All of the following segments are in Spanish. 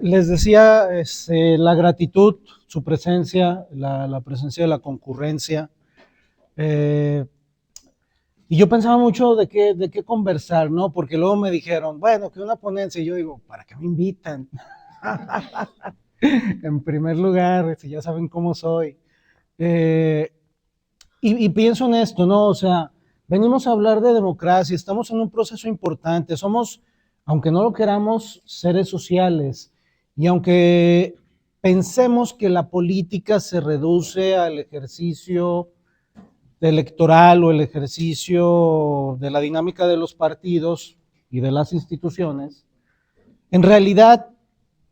les decía, la gratitud, su presencia, la presencia de la concurrencia. eh, y yo pensaba mucho de qué conversar, ¿no? Porque luego me dijeron, bueno, que una ponencia, y yo digo, ¿para qué me invitan? En primer lugar, si ya saben cómo soy. Eh, y pienso en esto, ¿no? O sea, venimos a hablar de democracia, estamos en un proceso importante, somos, aunque no lo queramos, seres sociales. Y aunque pensemos que la política se reduce al ejercicio electoral o el ejercicio de la dinámica de los partidos y de las instituciones, en realidad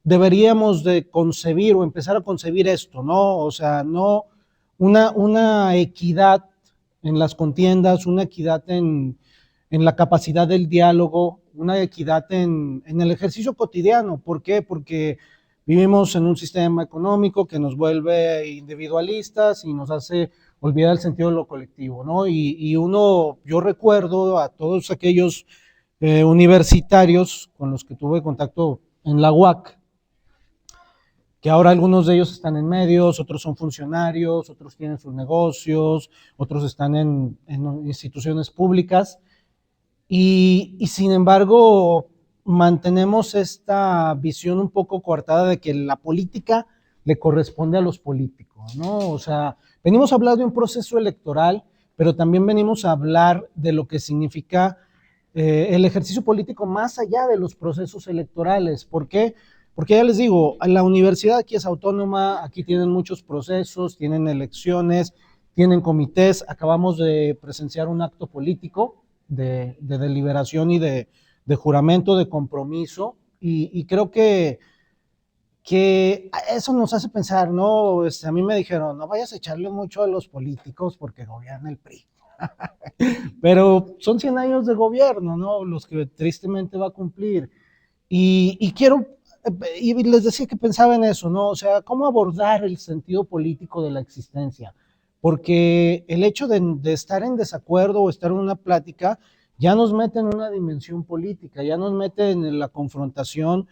deberíamos de concebir o empezar a concebir esto, ¿no? O sea, no una equidad en las contiendas, una equidad en la capacidad del diálogo, una equidad en el ejercicio cotidiano. ¿Por qué? Porque vivimos en un sistema económico que nos vuelve individualistas y nos hace olvidar el sentido de lo colectivo, ¿no? Yo recuerdo a todos aquellos universitarios con los que tuve contacto en la UAC, que ahora algunos de ellos están en medios, otros son funcionarios, otros tienen sus negocios, otros están en instituciones públicas, y sin embargo mantenemos esta visión un poco coartada de que la política le corresponde a los políticos, ¿no? O sea, venimos a hablar de un proceso electoral, pero también venimos a hablar de lo que significa el ejercicio político más allá de los procesos electorales. ¿Por qué? Porque ya les digo, la universidad aquí es autónoma, aquí tienen muchos procesos, tienen elecciones, tienen comités, acabamos de presenciar un acto político de deliberación y de juramento, de compromiso, y creo que eso nos hace pensar, ¿no? A mí me dijeron, no vayas a echarle mucho a los políticos porque gobierna el PRI. Pero son 100 años de gobierno, ¿no? Los que tristemente va a cumplir. Quiero, y les decía que pensaba en eso, ¿no? O sea, cómo abordar el sentido político de la existencia. Porque el hecho de estar en desacuerdo o estar en una plática ya nos mete en una dimensión política, ya nos mete en la confrontación,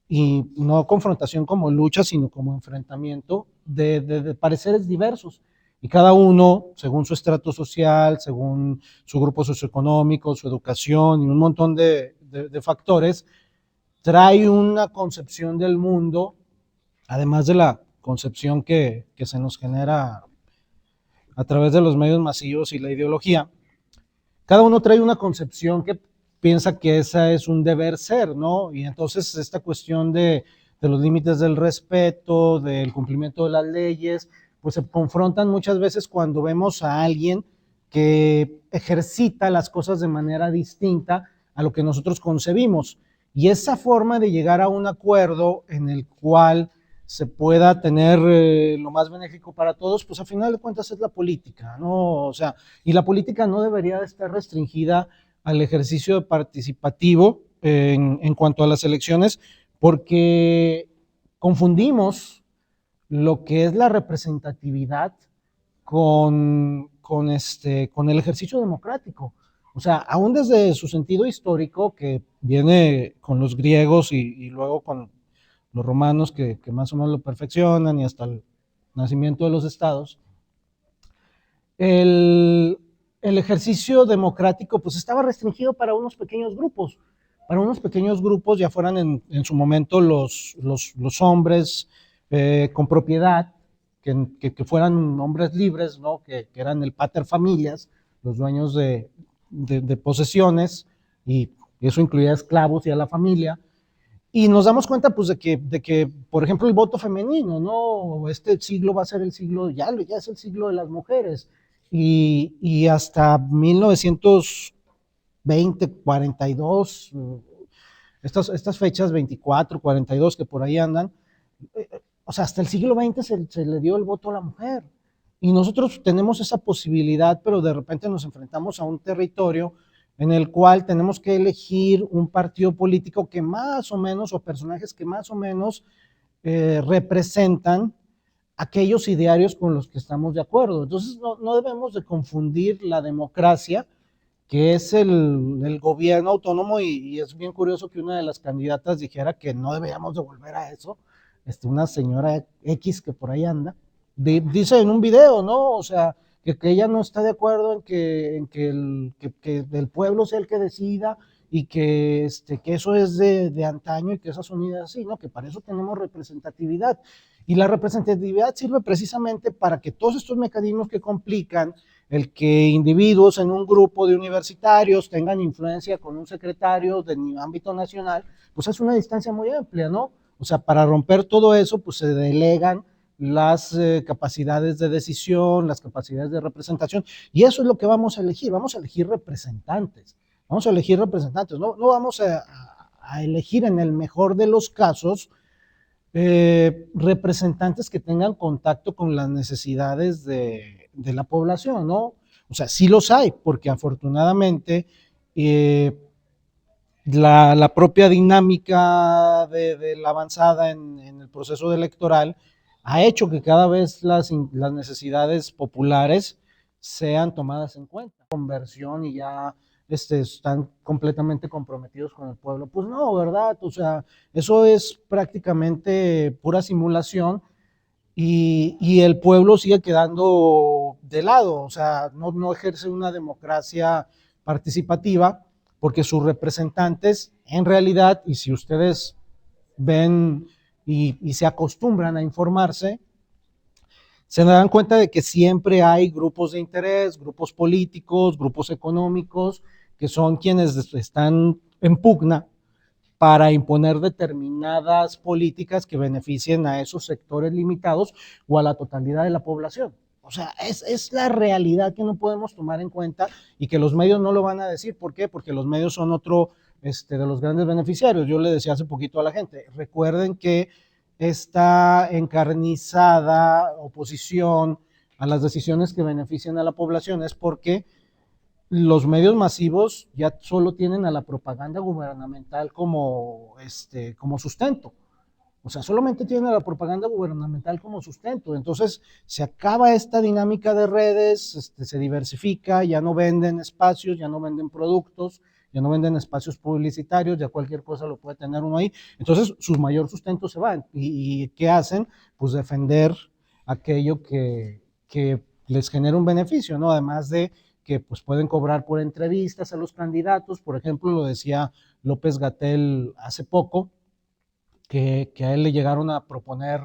y no confrontación como lucha, sino como enfrentamiento de pareceres diversos. Y cada uno, según su estrato social, según su grupo socioeconómico, su educación y un montón de factores, trae una concepción del mundo, además de la concepción que se nos genera a través de los medios masivos y la ideología. Cada uno trae una concepción que piensa que esa es un deber ser, ¿no? Y entonces esta cuestión de los límites del respeto, del cumplimiento de las leyes, pues se confrontan muchas veces cuando vemos a alguien que ejercita las cosas de manera distinta a lo que nosotros concebimos. Y esa forma de llegar a un acuerdo en el cual se pueda tener lo más benéfico para todos, pues a final de cuentas es la política, ¿no? O sea, y la política no debería de estar restringida al ejercicio participativo en cuanto a las elecciones, porque confundimos lo que es la representatividad con el ejercicio democrático. O sea, aún desde su sentido histórico, que viene con los griegos y luego con los romanos que más o menos lo perfeccionan y hasta el nacimiento de los estados, el ejercicio democrático pues estaba restringido para unos pequeños grupos, ya fueran en su momento los hombres con propiedad, que fueran hombres libres, ¿no? Que eran el pater familias, los dueños de posesiones, y eso incluía esclavos y a la familia. Y nos damos cuenta, pues, de que, por ejemplo, el voto femenino, ¿no? Este siglo va a ser el siglo, ya es el siglo de las mujeres. Y hasta 1920, 42, estas fechas, 24, 42, que por ahí andan, o sea, hasta el siglo XX se le dio el voto a la mujer. Y nosotros tenemos esa posibilidad, pero de repente nos enfrentamos a un territorio en el cual tenemos que elegir un partido político que más o menos, o personajes que más o menos representan aquellos idearios con los que estamos de acuerdo. Entonces no debemos de confundir la democracia, que es el gobierno autónomo, y es bien curioso que una de las candidatas dijera que no deberíamos de volver a eso, una señora X que por ahí anda, dice en un video, ¿no? O sea, que ella no está de acuerdo que el pueblo sea el que decida y que eso es de antaño y que esas son ideas así, ¿no? Que para eso tenemos representatividad. Y la representatividad sirve precisamente para que todos estos mecanismos que complican el que individuos en un grupo de universitarios tengan influencia con un secretario de ámbito nacional, pues es una distancia muy amplia, ¿no? O sea, para romper todo eso, pues se delegan las capacidades de decisión, las capacidades de representación, y eso es lo que vamos a elegir representantes, no vamos a elegir en el mejor de los casos representantes que tengan contacto con las necesidades de la población, ¿no? O sea, sí los hay, porque afortunadamente la propia dinámica de la avanzada en el proceso electoral ha hecho que cada vez las necesidades populares sean tomadas en cuenta. Conversión y ya están completamente comprometidos con el pueblo. Pues no, ¿verdad? O sea, eso es prácticamente pura simulación y el pueblo sigue quedando de lado, o sea, no ejerce una democracia participativa porque sus representantes, en realidad, y si ustedes ven y se acostumbran a informarse, se dan cuenta de que siempre hay grupos de interés, grupos políticos, grupos económicos, que son quienes están en pugna para imponer determinadas políticas que beneficien a esos sectores limitados o a la totalidad de la población. O sea, es la realidad que no podemos tomar en cuenta y que los medios no lo van a decir. ¿Por qué? Porque los medios son otro de los grandes beneficiarios. Yo le decía hace poquito a la gente, recuerden que esta encarnizada oposición a las decisiones que benefician a la población es porque los medios masivos ya solo tienen a la propaganda gubernamental como sustento. O sea, solamente tienen a la propaganda gubernamental como sustento. Entonces, se acaba esta dinámica de redes, se diversifica, ya no venden espacios, ya no venden productos, ya no venden espacios publicitarios, ya cualquier cosa lo puede tener uno ahí. Entonces, su mayor sustento se va. ¿Y qué hacen? Pues defender aquello que les genera un beneficio, ¿no? Además de que pues pueden cobrar por entrevistas a los candidatos, por ejemplo, lo decía López Gatell hace poco, que a él le llegaron a proponer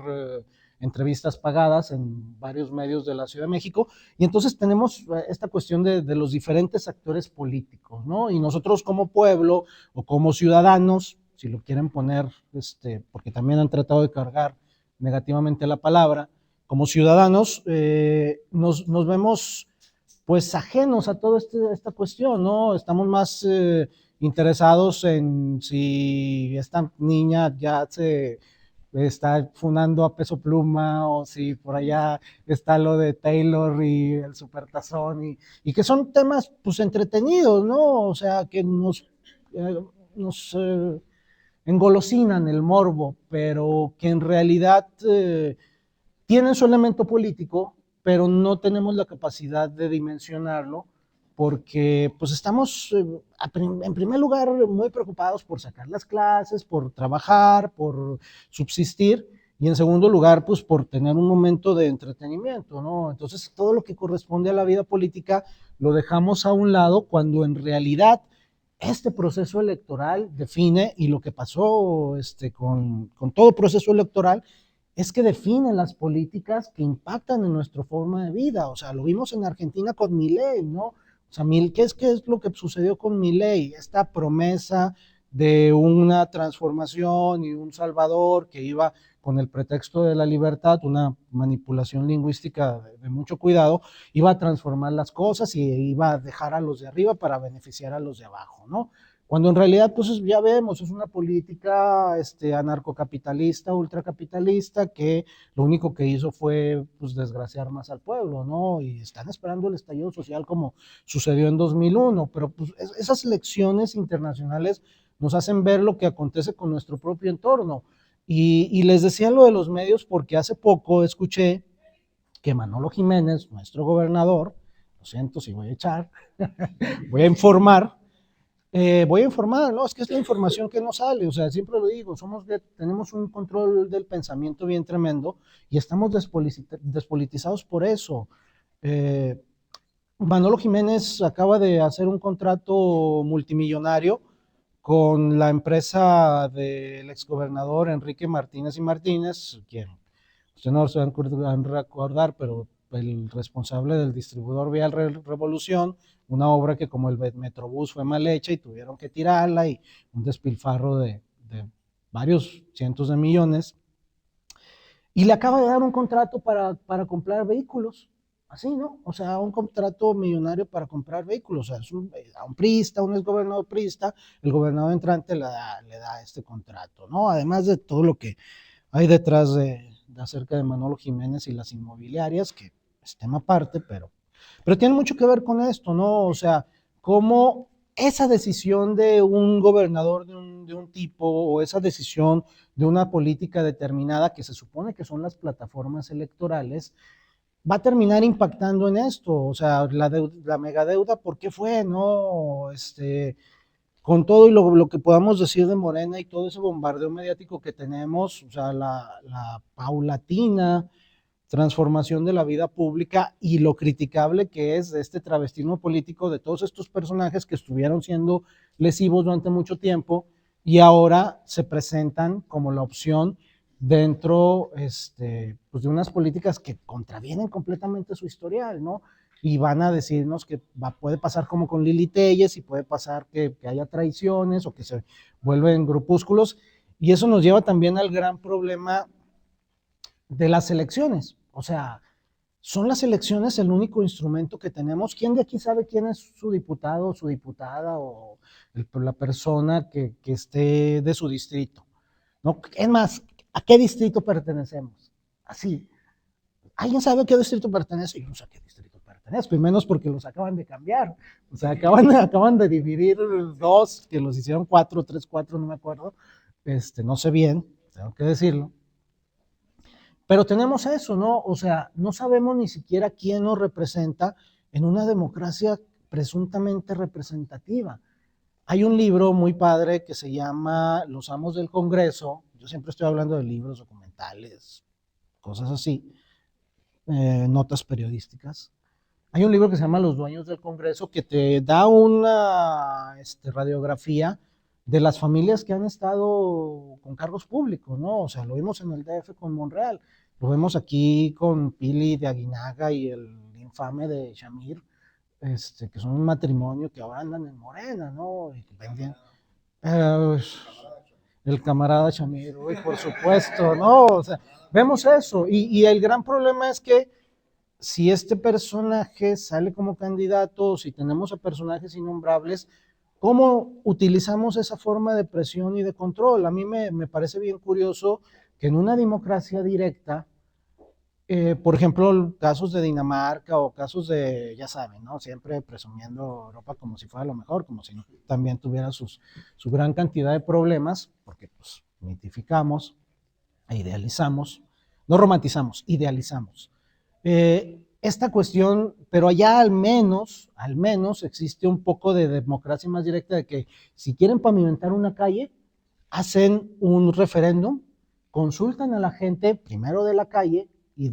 entrevistas pagadas en varios medios de la Ciudad de México, y entonces tenemos esta cuestión de los diferentes actores políticos, ¿no? Y nosotros como pueblo o como ciudadanos, si lo quieren poner, porque también han tratado de cargar negativamente la palabra, como ciudadanos nos vemos pues ajenos a toda esta cuestión, ¿no? Estamos más interesados en si esta niña ya se está funando a Peso Pluma o si por allá está lo de Taylor y el Supertazón y que son temas pues entretenidos, ¿no? O sea, que nos engolosinan el morbo, pero que en realidad tienen su elemento político, pero no tenemos la capacidad de dimensionarlo porque pues estamos en primer lugar muy preocupados por sacar las clases, por trabajar, por subsistir y en segundo lugar pues por tener un momento de entretenimiento, ¿no? Entonces todo lo que corresponde a la vida política lo dejamos a un lado cuando en realidad este proceso electoral define y lo que pasó con todo proceso electoral es que definen las políticas que impactan en nuestra forma de vida. O sea, lo vimos en Argentina con Milei, ¿no? O sea, qué es lo que sucedió con Milei? Esta promesa de una transformación y un salvador que iba con el pretexto de la libertad, una manipulación lingüística de mucho cuidado, iba a transformar las cosas y iba a dejar a los de arriba para beneficiar a los de abajo, ¿no? Cuando en realidad, pues ya vemos, es una política anarcocapitalista, ultracapitalista, que lo único que hizo fue pues, desgraciar más al pueblo, ¿no? Y están esperando el estallido social como sucedió en 2001, pero pues esas lecciones internacionales nos hacen ver lo que acontece con nuestro propio entorno. Y les decía lo de los medios porque hace poco escuché que Manolo Jiménez, nuestro gobernador, siento si voy a echar, voy a informar. Voy a informar, no, es que es la información que no sale, o sea, siempre lo digo, tenemos un control del pensamiento bien tremendo y estamos despolitizados por eso. Eh, Manolo Jiménez acaba de hacer un contrato multimillonario con la empresa del exgobernador Enrique Martínez y Martínez, quien usted no se van a recordar, pero el responsable del distribuidor Vial Revolución, una obra que como el Metrobús fue mal hecha y tuvieron que tirarla y un despilfarro de varios cientos de millones, y le acaba de dar un contrato para comprar vehículos, así, ¿no? O sea, un contrato millonario para comprar vehículos, o sea, a un priista, un exgobernador priista, el gobernador entrante le da este contrato, ¿no? Además de todo lo que hay detrás de acerca de Manolo Jiménez y las inmobiliarias, que es tema aparte, pero tiene mucho que ver con esto, ¿no? O sea, cómo esa decisión de un gobernador de un tipo o esa decisión de una política determinada que se supone que son las plataformas electorales, va a terminar impactando en esto, o sea, la megadeuda, ¿por qué fue? ¿No? Con todo y lo que podamos decir de Morena y todo ese bombardeo mediático que tenemos, o sea, la paulatina transformación de la vida pública y lo criticable que es de este travestismo político de todos estos personajes que estuvieron siendo lesivos durante mucho tiempo y ahora se presentan como la opción dentro pues de unas políticas que contravienen completamente su historial, ¿no? Y van a decirnos que puede pasar como con Lili Telles y puede pasar que haya traiciones o que se vuelven grupúsculos. Y eso nos lleva también al gran problema de las elecciones. O sea, son las elecciones el único instrumento que tenemos. ¿Quién de aquí sabe quién es su diputado o su diputada o la persona que esté de su distrito? ¿No? Es más, ¿a qué distrito pertenecemos? Así. ¿Alguien sabe a qué distrito pertenece? Yo no sé a qué distrito pertenezco, y menos porque los acaban de cambiar. O sea, acaban de dividir dos, que los hicieron cuatro, tres, cuatro, no me acuerdo. No sé bien, tengo que decirlo. Pero tenemos eso, ¿no? O sea, no sabemos ni siquiera quién nos representa en una democracia presuntamente representativa. Hay un libro muy padre que se llama Los Amos del Congreso. Yo siempre estoy hablando de libros, documentales, cosas así, notas periodísticas. Hay un libro que se llama Los Dueños del Congreso que te da una radiografía de las familias que han estado con cargos públicos, ¿no? O sea, lo vimos en el DF con Monreal, lo vemos aquí con Pili de Aguinaga y el infame de Shamir, que son un matrimonio que ahora andan en Morena, ¿no? Y eh, el camarada Shamir, uy, por supuesto, ¿no? O sea, vemos eso, y el gran problema es que si este personaje sale como candidato, si tenemos a personajes innombrables, ¿cómo utilizamos esa forma de presión y de control? A mí me parece bien curioso que en una democracia directa, por ejemplo, casos de Dinamarca o casos de, ya saben, ¿no? Siempre presumiendo Europa como si fuera lo mejor, como si no también tuviera su gran cantidad de problemas, porque pues mitificamos e idealizamos, no romantizamos, idealizamos. Esta cuestión, pero allá al menos existe un poco de democracia más directa de que si quieren pavimentar una calle, hacen un referéndum, consultan a la gente primero de la calle y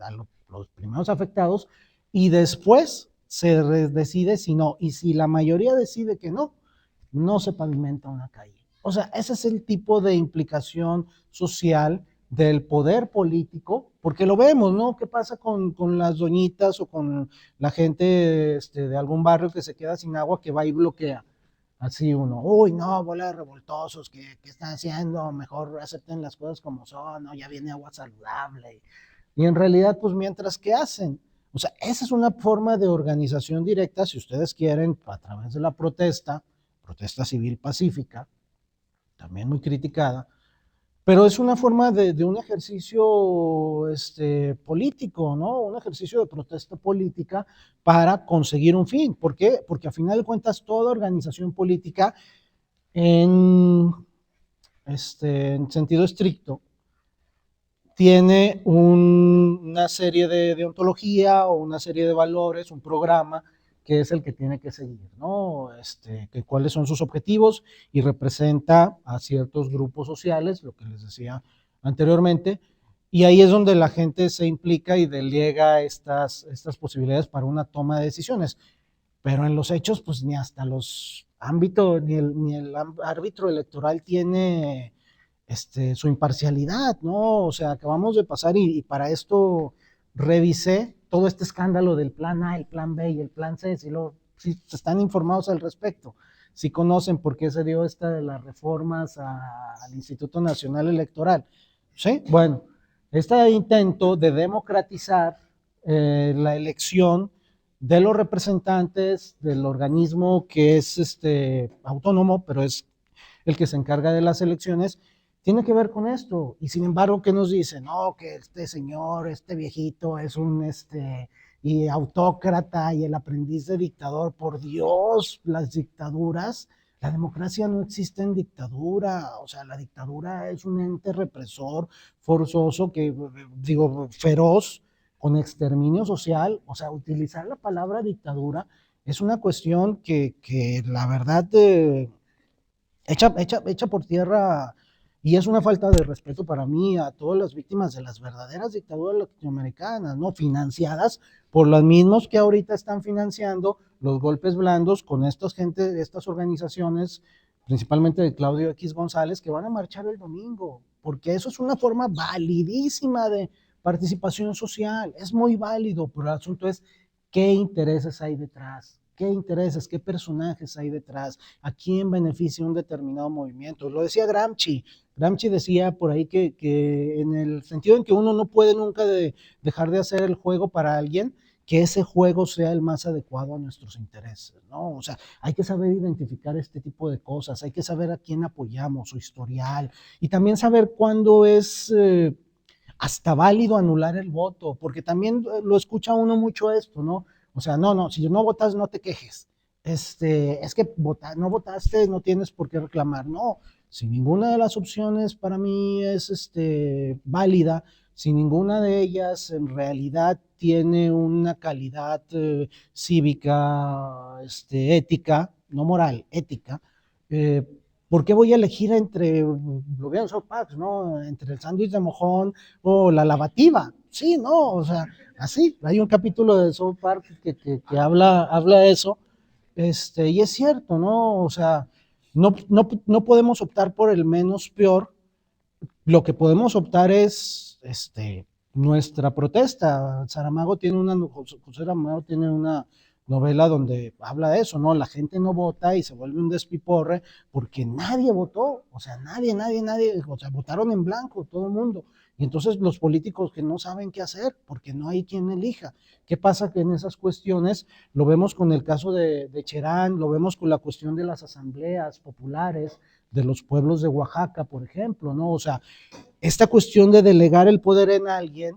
a los primeros afectados y después se decide si no. Y si la mayoría decide que no, no se pavimenta una calle. O sea, ese es el tipo de implicación social del poder político, porque lo vemos, ¿no? ¿Qué pasa con las doñitas o con la gente de algún barrio que se queda sin agua que va y bloquea? Así uno, uy, no, bola de revoltosos, ¿qué están haciendo? Mejor acepten las cosas como son, ¿no? Ya viene agua saludable. Y en realidad, pues mientras, ¿qué hacen? O sea, esa es una forma de organización directa, si ustedes quieren, a través de la protesta civil pacífica, también muy criticada, pero es una forma de un ejercicio político, ¿no? Un ejercicio de protesta política para conseguir un fin. ¿Por qué? Porque a final de cuentas toda organización política en, en sentido estricto tiene una serie de deontología o una serie de valores, un programa que es el que tiene que seguir, ¿no? Que cuáles son sus objetivos y representa a ciertos grupos sociales, lo que les decía anteriormente, y ahí es donde la gente se implica y delega estas posibilidades para una toma de decisiones. Pero en los hechos, pues ni hasta los ámbitos, ni el árbitro electoral tiene su imparcialidad, ¿no? O sea, acabamos de pasar y para esto revisé todo este escándalo del plan A, el plan B y el plan C, si están informados al respecto, si conocen por qué se dio esta de las reformas al Instituto Nacional Electoral, ¿sí? Bueno, este intento de democratizar la elección de los representantes del organismo que es autónomo, pero es el que se encarga de las elecciones, tiene que ver con esto. Y sin embargo, ¿qué nos dice? No, que este señor, este viejito es un y autócrata y el aprendiz de dictador. Por Dios, las dictaduras, la democracia no existe en dictadura. O sea, la dictadura es un ente represor forzoso que, digo, feroz, con exterminio social. O sea, utilizar la palabra dictadura es una cuestión que la verdad hecha por tierra, y es una falta de respeto para mí a todas las víctimas de las verdaderas dictaduras latinoamericanas, ¿no? Financiadas por los mismos que ahorita están financiando los golpes blandos con estas organizaciones, principalmente de Claudio X González, que van a marchar el domingo, porque eso es una forma validísima de participación social, es muy válido, pero el asunto es qué intereses hay detrás. ¿Qué intereses, qué personajes hay detrás? ¿A quién beneficia un determinado movimiento? Lo decía Gramsci. Gramsci decía por ahí que en el sentido en que uno no puede nunca dejar de hacer el juego para alguien, que ese juego sea el más adecuado a nuestros intereses, ¿no? O sea, hay que saber identificar este tipo de cosas, hay que saber a quién apoyamos, su historial, y también saber cuándo es hasta válido anular el voto, porque también lo escucha uno mucho esto, ¿no? O sea, no, si no votas, no te quejes. Es que no votaste, no tienes por qué reclamar. No, si ninguna de las opciones para mí es válida, si ninguna de ellas en realidad tiene una calidad cívica, ética, no moral, ética, eh, ¿por qué voy a elegir entre, lo veo en South Park, ¿no? Entre el sándwich de mojón o la lavativa? Sí, no, o sea, así. Hay un capítulo de South Park que habla de eso, y es cierto, ¿no? O sea, no podemos optar por el menos peor. Lo que podemos optar es nuestra protesta. José Saramago tiene una novela donde habla de eso, ¿no? La gente no vota y se vuelve un despiporre porque nadie votó, o sea, nadie, o sea, votaron en blanco todo el mundo. Y entonces los políticos que no saben qué hacer porque no hay quien elija. ¿Qué pasa que en esas cuestiones lo vemos con el caso de Cherán, lo vemos con la cuestión de las asambleas populares de los pueblos de Oaxaca, por ejemplo, ¿no? O sea, esta cuestión de delegar el poder en alguien,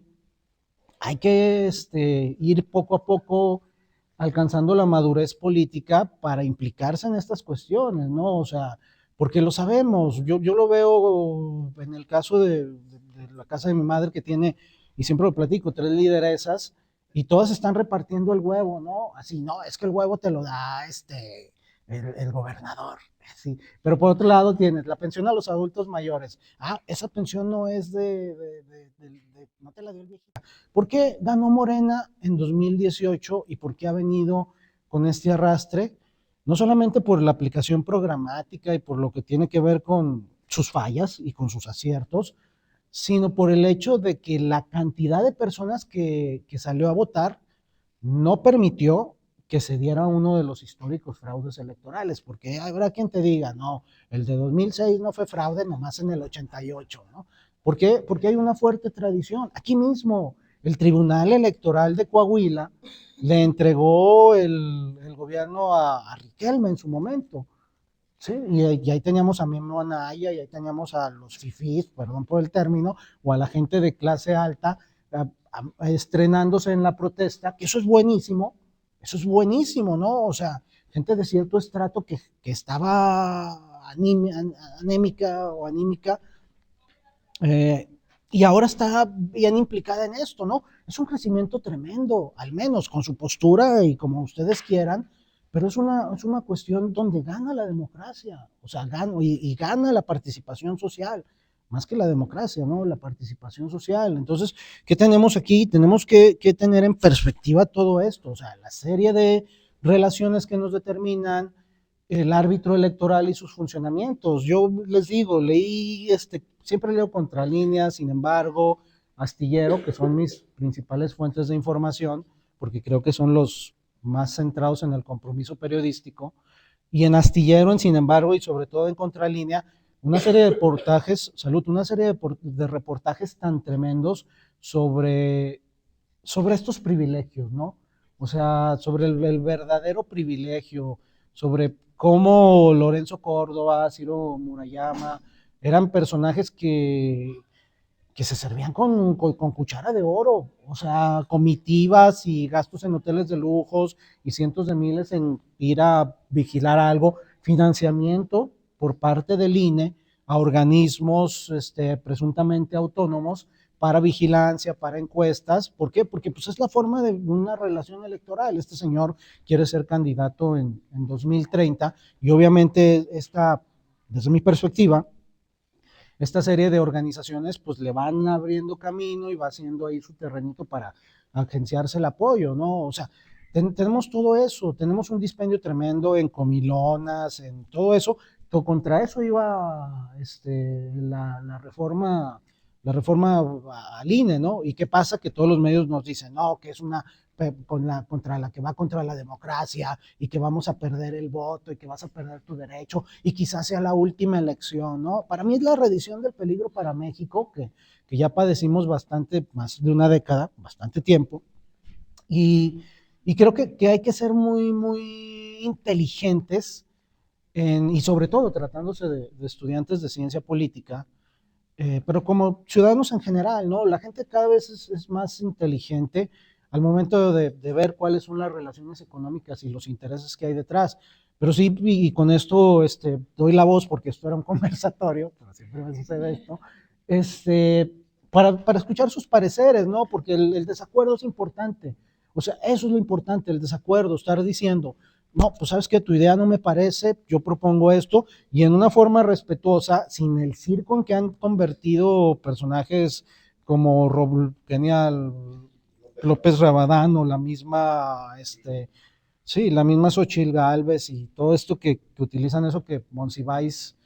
hay que ir poco a poco alcanzando la madurez política para implicarse en estas cuestiones, ¿no? O sea, porque lo sabemos, yo lo veo en el caso de la casa de mi madre que tiene, y siempre lo platico, tres lideresas, y todas están repartiendo el huevo, ¿no? Así, no, es que el huevo te lo da el gobernador, sí. Pero por otro lado tienes la pensión a los adultos mayores. Ah, esa pensión no es no te la dio el viejito. ¿Por qué ganó Morena en 2018 y por qué ha venido con este arrastre? No solamente por la aplicación programática y por lo que tiene que ver con sus fallas y con sus aciertos, sino por el hecho de que la cantidad de personas que salió a votar no permitió que se diera uno de los históricos fraudes electorales, porque habrá quien te diga, no, el de 2006 no fue fraude, nomás en el 88, ¿no? ¿Por qué? Porque hay una fuerte tradición. Aquí mismo, el Tribunal Electoral de Coahuila le entregó el gobierno a Riquelme en su momento, ¿sí? Y ahí teníamos a Memo Anaya, y ahí teníamos a los fifís, perdón por el término, o a la gente de clase alta estrenándose en la protesta, que eso es buenísimo, ¿no? O sea, gente de cierto estrato que estaba anémica o anímica, eh, y ahora está bien implicada en esto, ¿no? Es un crecimiento tremendo, al menos con su postura y como ustedes quieran, pero es una cuestión donde gana la democracia, o sea, gana, y gana la participación social, más que la democracia, ¿no? La participación social. Entonces, ¿qué tenemos aquí? Tenemos que tener en perspectiva todo esto, o sea, la serie de relaciones que nos determinan el árbitro electoral y sus funcionamientos. Yo les digo, leí, siempre leo Contralínea, sin embargo, Astillero, que son mis principales fuentes de información, porque creo que son los más centrados en el compromiso periodístico, y en Astillero, en sin embargo, y sobre todo en Contralínea, una serie de reportajes, salud, una serie de reportajes tan tremendos sobre estos privilegios, ¿no? O sea, sobre el verdadero privilegio, sobre cómo Lorenzo Córdoba, Ciro Murayama, eran personajes que se servían con cuchara de oro, o sea, comitivas y gastos en hoteles de lujos y cientos de miles en ir a vigilar algo, financiamiento por parte del INE a organismos presuntamente autónomos para vigilancia, para encuestas. ¿Por qué? Porque pues, es la forma de una relación electoral. Este señor quiere ser candidato en 2030 y obviamente desde mi perspectiva, esta serie de organizaciones pues le van abriendo camino y va haciendo ahí su terrenito para agenciarse el apoyo, ¿no? O sea, tenemos todo eso, tenemos un dispendio tremendo en comilonas, en todo eso. Contra eso iba la reforma al INE, ¿no? ¿Y qué pasa? Que todos los medios nos dicen, no, que es una contra la que va contra la democracia y que vamos a perder el voto y que vas a perder tu derecho y quizás sea la última elección, ¿no? Para mí es la redición del peligro para México, que ya padecimos bastante, más de una década, bastante tiempo, y, y creo que hay que ser muy, muy inteligentes y sobre todo tratándose de estudiantes de ciencia política, pero como ciudadanos en general, ¿no? La gente cada vez es más inteligente al momento de ver cuáles son las relaciones económicas y los intereses que hay detrás. Pero sí, y con esto doy la voz porque esto era un conversatorio, pero siempre me sucede esto, este, para escuchar sus pareceres, ¿no? Porque el desacuerdo es importante. O sea, eso es lo importante, el desacuerdo, estar diciendo, no, pues sabes que tu idea no me parece, yo propongo esto, y en una forma respetuosa, sin el circo en que han convertido personajes como Genial López Rabadán o la misma, sí, la misma Xochitl Gálvez y todo esto que utilizan eso que Monsiváis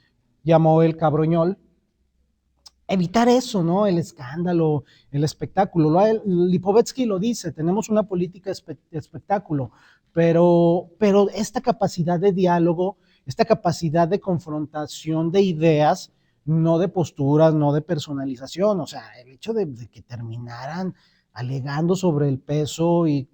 llamó el cabroñol, evitar eso, ¿no? El escándalo, el espectáculo. Lipovetsky lo dice, tenemos una política espectáculo, pero esta capacidad de diálogo, esta capacidad de confrontación de ideas, no de posturas, no de personalización, o sea, el hecho de que terminaran alegando sobre el peso y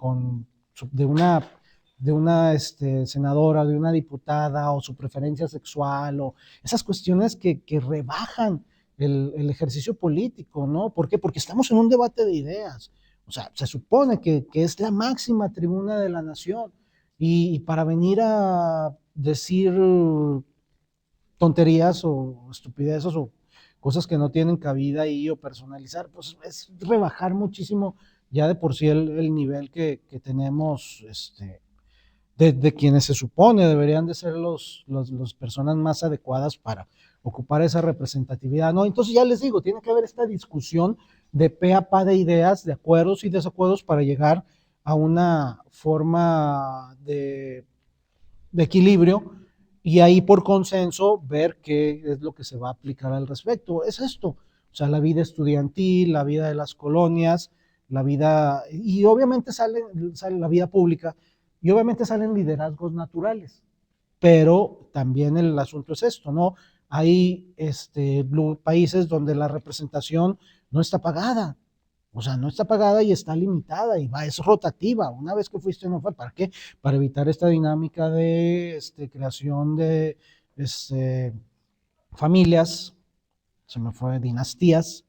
de una senadora, de una diputada o su preferencia sexual o esas cuestiones que rebajan el ejercicio político, ¿no? ¿Por qué? Porque estamos en un debate de ideas. O sea, se supone que es la máxima tribuna de la nación y para venir a decir tonterías o estupideces o cosas que no tienen cabida ahí o personalizar, pues es rebajar muchísimo ya de por sí el nivel que tenemos de quienes se supone deberían de ser las personas más adecuadas para ocupar esa representatividad, ¿no? Entonces ya les digo, tiene que haber esta discusión de pe a pa de ideas, de acuerdos y desacuerdos para llegar a una forma de equilibrio y ahí por consenso ver qué es lo que se va a aplicar al respecto. Es esto, o sea, la vida estudiantil, la vida de las colonias, la vida, y obviamente sale la vida pública, y obviamente salen liderazgos naturales, pero también el asunto es esto, ¿no? Hay países donde la representación no está pagada, o sea, no está pagada y está limitada y es rotativa. Una vez que fuiste, no fue. ¿Para qué? Para evitar esta dinámica de creación de familias, se me fue, dinastías,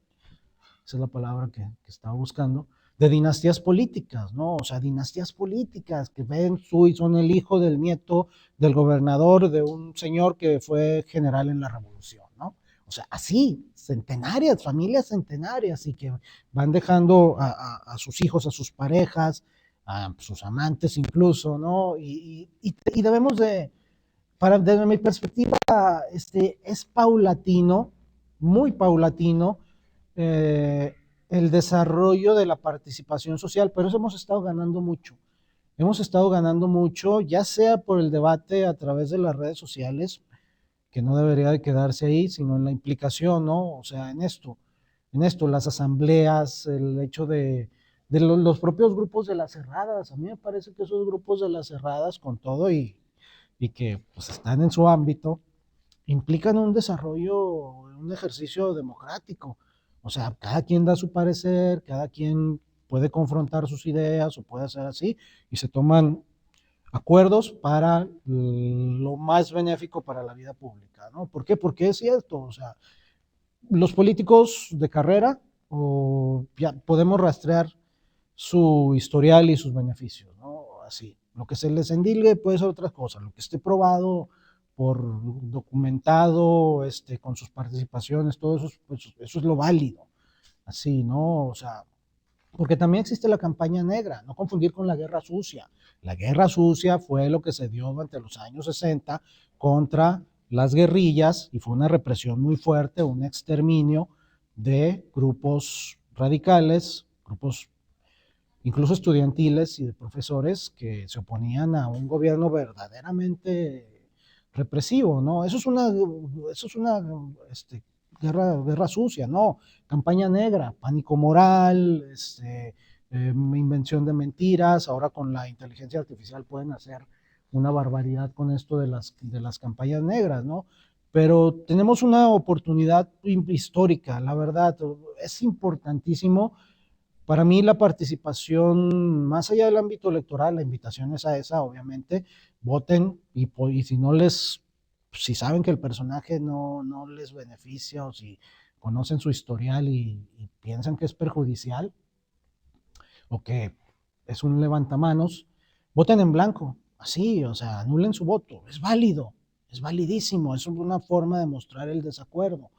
esa es la palabra que estaba buscando, de dinastías políticas, ¿no? O sea, dinastías políticas que ven y son el hijo del nieto del gobernador de un señor que fue general en la revolución, ¿no? O sea, así, centenarias, familias centenarias, y que van dejando a sus hijos, a sus parejas, a sus amantes incluso, ¿no? Y debemos de, desde mi perspectiva, es paulatino, muy paulatino, eh, el desarrollo de la participación social, pero eso hemos estado ganando mucho. Hemos estado ganando mucho, ya sea por el debate a través de las redes sociales, que no debería de quedarse ahí, sino en la implicación, ¿no? O sea, en esto, las asambleas, el hecho de los propios grupos de las cerradas. A mí me parece que esos grupos de las cerradas, con todo y que pues, están en su ámbito, implican un desarrollo, un ejercicio democrático. O sea, cada quien da su parecer, cada quien puede confrontar sus ideas o puede hacer así, y se toman acuerdos para lo más benéfico para la vida pública, ¿no? ¿Por qué? Porque es cierto, o sea, los políticos de carrera o ya podemos rastrear su historial y sus beneficios, ¿no? Así. Lo que se les endilgue puede ser otra cosa, lo que esté probado por documentado, con sus participaciones, todo eso, pues, eso es lo válido, así, ¿no? O sea, porque también existe la campaña negra, no confundir con la guerra sucia. La guerra sucia fue lo que se dio durante los años 60 contra las guerrillas y fue una represión muy fuerte, un exterminio de grupos radicales, grupos incluso estudiantiles y de profesores que se oponían a un gobierno verdaderamente represivo, ¿no? Eso es una guerra sucia, ¿no? Campaña negra, pánico moral, invención de mentiras, ahora con la inteligencia artificial pueden hacer una barbaridad con esto de las campañas negras, ¿no? Pero tenemos una oportunidad histórica, la verdad, es importantísimo para mí la participación, más allá del ámbito electoral, la invitación es a esa, obviamente, voten y si no les, si saben que el personaje no les beneficia o si conocen su historial y piensan que es perjudicial o que es un levantamanos, voten en blanco, así, o sea, anulen su voto, es válido, es validísimo, es una forma de mostrar el desacuerdo.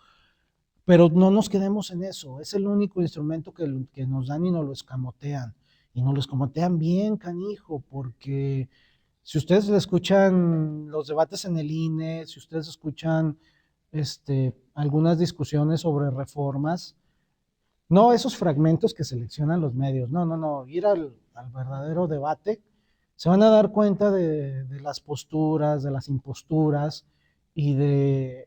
Pero no nos quedemos en eso, es el único instrumento que nos dan y nos lo escamotean. Y nos lo escamotean bien, canijo, porque si ustedes escuchan los debates en el INE, si ustedes escuchan algunas discusiones sobre reformas, no esos fragmentos que seleccionan los medios, no, ir al verdadero debate, se van a dar cuenta de las posturas, de las imposturas y de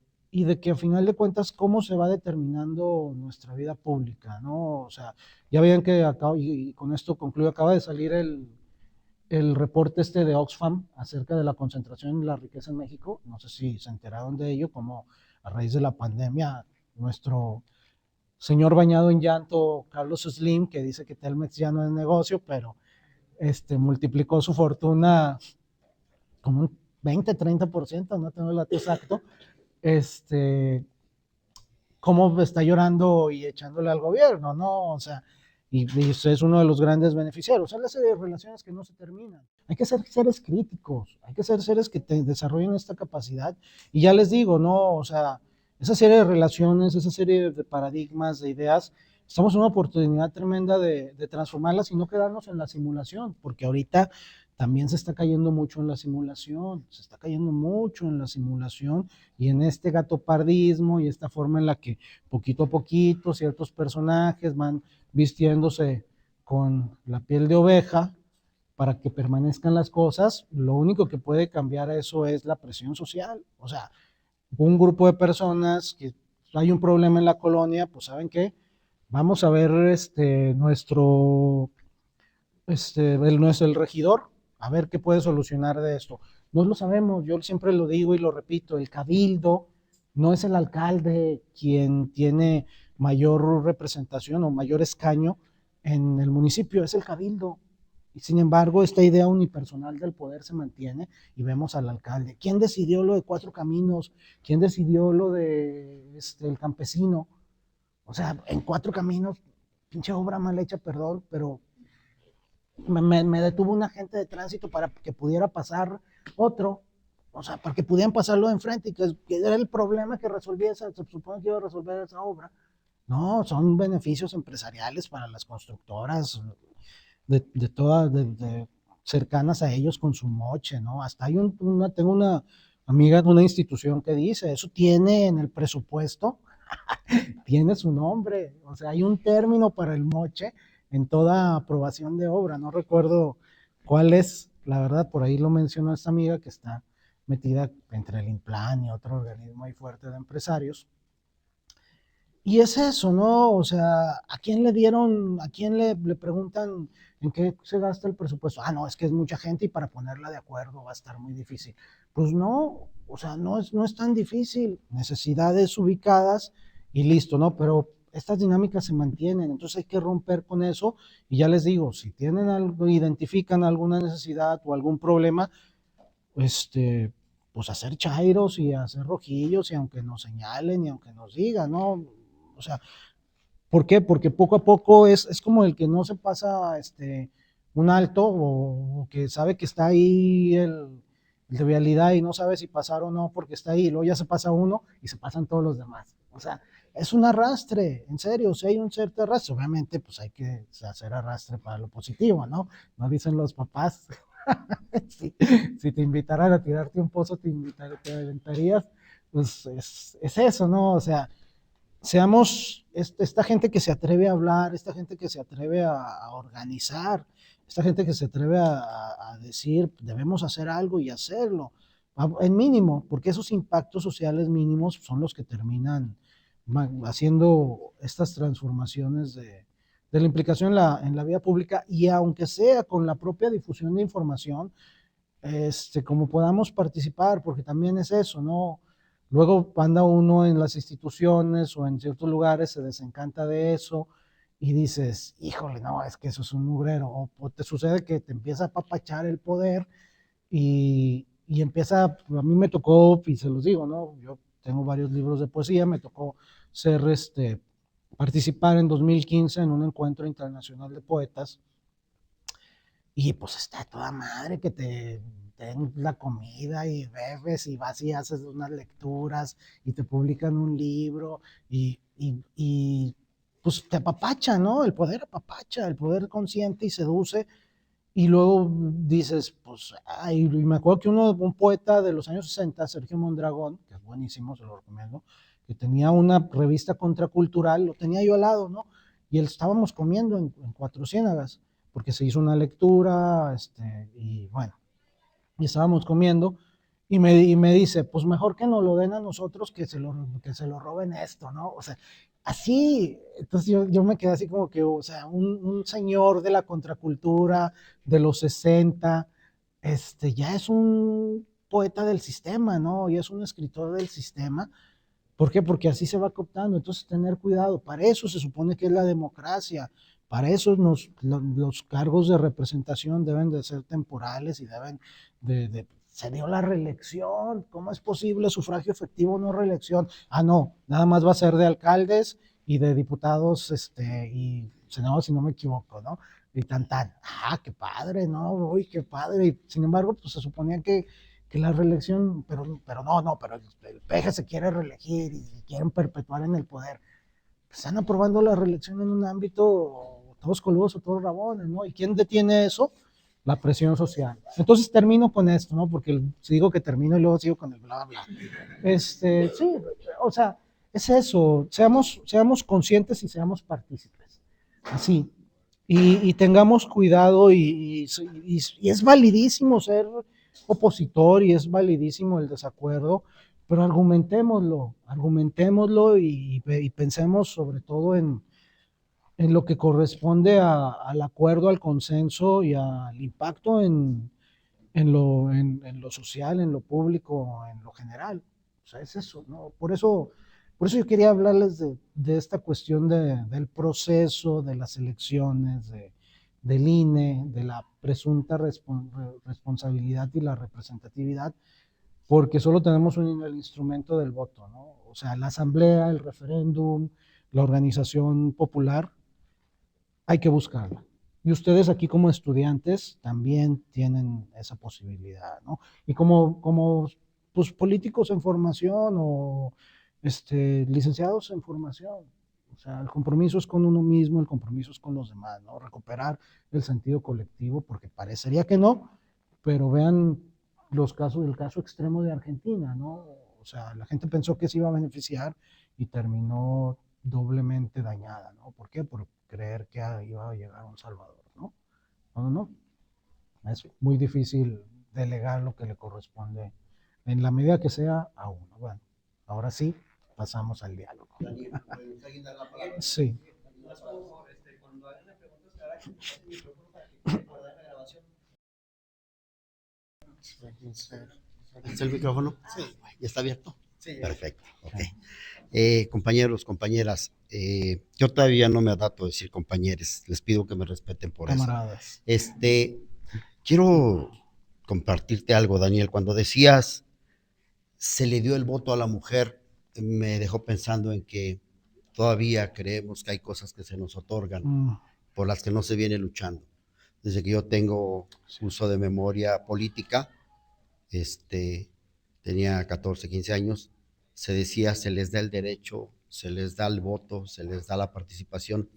que a final de cuentas cómo se va determinando nuestra vida pública, ¿no? O sea, ya vean que acá, y con esto concluyo, acaba de salir el reporte de Oxfam acerca de la concentración de la riqueza en México, no sé si se enteraron de ello, como a raíz de la pandemia, nuestro señor bañado en llanto, Carlos Slim, que dice que Telmex ya no es negocio, pero multiplicó su fortuna como un 20-30%, no tengo el dato exacto, cómo está llorando y echándole al gobierno, ¿no? O sea, y es uno de los grandes beneficiarios. O sea, la serie de relaciones que no se terminan. Hay que ser seres críticos, hay que ser seres que desarrollen esta capacidad. Y ya les digo, ¿no? O sea, esa serie de relaciones, esa serie de paradigmas, de ideas, estamos en una oportunidad tremenda de transformarlas y no quedarnos en la simulación, porque ahorita también se está cayendo mucho en la simulación, se está cayendo mucho en la simulación y en este gatopardismo y esta forma en la que poquito a poquito ciertos personajes van vistiéndose con la piel de oveja para que permanezcan las cosas, lo único que puede cambiar eso es la presión social. O sea, un grupo de personas que hay un problema en la colonia, pues ¿saben qué? Vamos a ver el regidor, a ver qué puede solucionar de esto. No lo sabemos, yo siempre lo digo y lo repito, el cabildo no es el alcalde quien tiene mayor representación o mayor escaño en el municipio, es el cabildo. Y sin embargo, esta idea unipersonal del poder se mantiene y vemos al alcalde. ¿Quién decidió lo de Cuatro Caminos? ¿Quién decidió lo de el campesino? O sea, en Cuatro Caminos, pinche obra mal hecha, perdón, pero me detuvo un agente de tránsito para que pudiera pasar otro. o sea, para que pudieran pasarlo de enfrente y que era el problema que resolvía esa, se supone que iba a resolver esa obra. No, son beneficios empresariales para las constructoras de todas, de cercanas a ellos con su moche, ¿no? Hasta hay tengo una amiga de una institución que dice, eso tiene en el presupuesto, tiene su nombre, o sea, hay un término para el moche en toda aprobación de obra, no recuerdo cuál es, la verdad, por ahí lo mencionó esta amiga que está metida entre el Implan y otro organismo ahí fuerte de empresarios. Y es eso, ¿no? O sea, ¿a quién le dieron, a quién le preguntan en qué se gasta el presupuesto? Ah, no, es que es mucha gente y para ponerla de acuerdo va a estar muy difícil. Pues no, o sea, no es tan difícil. Necesidades ubicadas y listo, ¿no? Pero estas dinámicas se mantienen, entonces hay que romper con eso. Y ya les digo, si tienen algo, identifican alguna necesidad o algún problema, este, pues hacer chairos y hacer rojillos y aunque nos señalen y aunque nos digan, ¿no? O sea, ¿por qué? Porque poco a poco es como el que no se pasa un alto o que sabe que está ahí el de vialidad y no sabe si pasar o no porque está ahí, y luego ya se pasa uno y se pasan todos los demás. O sea, es un arrastre, en serio, si hay un cierto arrastre, obviamente pues hay que hacer arrastre para lo positivo, ¿no? No dicen los papás, si te invitaran a tirarte un pozo, te aventarías, pues es eso, ¿no? O sea, seamos esta gente que se atreve a hablar, esta gente que se atreve a organizar, esta gente que se atreve a decir, debemos hacer algo y hacerlo, en mínimo, porque esos impactos sociales mínimos son los que terminan haciendo estas transformaciones de la implicación en la vida pública y aunque sea con la propia difusión de información, como podamos participar, porque también es eso, ¿no? Luego anda uno en las instituciones o en ciertos lugares, se desencanta de eso y dices, híjole, no, es que eso es un mugrero. O te sucede que te empieza a apapachar el poder y empieza, a mí me tocó, y se los digo, ¿no? Yo tengo varios libros de poesía, me tocó ser, participar en 2015 en un encuentro internacional de poetas y pues está toda madre que te den la comida y bebes y vas y haces unas lecturas y te publican un libro pues te apapacha, ¿no? El poder apapacha, el poder consciente y seduce. Y luego dices, pues, ay, y me acuerdo que un poeta de los años 60, Sergio Mondragón, que es buenísimo, se lo recomiendo, que tenía una revista contracultural, lo tenía yo al lado, ¿no? Y él estábamos comiendo en Cuatro Ciénagas, porque se hizo una lectura, y bueno, y estábamos comiendo, y me dice, pues mejor que nos lo den a nosotros que se lo roben esto, ¿no? O sea, así, entonces yo me quedé así como que, o sea, un señor de la contracultura de los 60, ya es un poeta del sistema, ¿no? Y es un escritor del sistema. ¿Por qué? Porque así se va cooptando. Entonces, tener cuidado. Para eso se supone que es la democracia. Para eso los cargos de representación deben de ser temporales y deben se dio la reelección. ¿Cómo es posible sufragio efectivo, no reelección? Ah, no, nada más va a ser de alcaldes y de diputados y senadores, si no me equivoco, ¿no? Y tan. Ah, qué padre, ¿no? Uy, qué padre. Y, sin embargo, pues se suponía que la reelección, pero no, pero el PG se quiere reelegir y quieren perpetuar en el poder. Pues están aprobando la reelección en un ámbito todos coludos o todos rabones, ¿no? ¿Y quién detiene eso? La presión social. Entonces termino con esto, ¿no? Porque si digo que termino y luego sigo con el bla, bla. Sí, o sea, es eso, seamos conscientes y seamos partícipes. Así. Y tengamos cuidado y es validísimo ser opositor y es validísimo el desacuerdo, pero argumentémoslo y pensemos sobre todo en lo que corresponde al acuerdo, al consenso y al impacto en lo social, en lo público, en lo general. O sea, es eso, ¿no? Por eso yo quería hablarles de esta cuestión del proceso, de las elecciones, del INE, de la presunta responsabilidad y la representatividad, porque solo tenemos el instrumento del voto, ¿no? O sea, la asamblea, el referéndum, la organización popular, hay que buscarla. Y ustedes aquí como estudiantes también tienen esa posibilidad, ¿no? Y como pues, políticos en formación o licenciados en formación. O sea, el compromiso es con uno mismo, el compromiso es con los demás, ¿no? Recuperar el sentido colectivo, porque parecería que no, pero vean el caso extremo de Argentina, ¿no? O sea, la gente pensó que se iba a beneficiar y terminó doblemente dañada, ¿no? ¿Por qué? Por creer que iba a llegar un Salvador, ¿no? No, no, no. Es muy difícil delegar lo que le corresponde en la medida que sea a uno. Bueno, ahora sí, pasamos al diálogo. Daniel, ¿puedes alguien dar la palabra? Sí. Cuando hagan la pregunta, se hará el micrófono para que pueda guardar la grabación. ¿Está el micrófono? Sí. ¿Ya está abierto? Sí. Perfecto, ok. Compañeros, compañeras, yo todavía no me adapto a decir compañeros, les pido que me respeten por Camaradas. eso. Quiero compartirte algo, Daniel. Cuando decías, se le dio el voto a la mujer, me dejó pensando en que todavía creemos que hay cosas que se nos otorgan por las que no se viene luchando. Desde que yo tengo uso de memoria política, tenía 14, 15 años, se decía, se les da el derecho, se les da el voto, se les da la participación,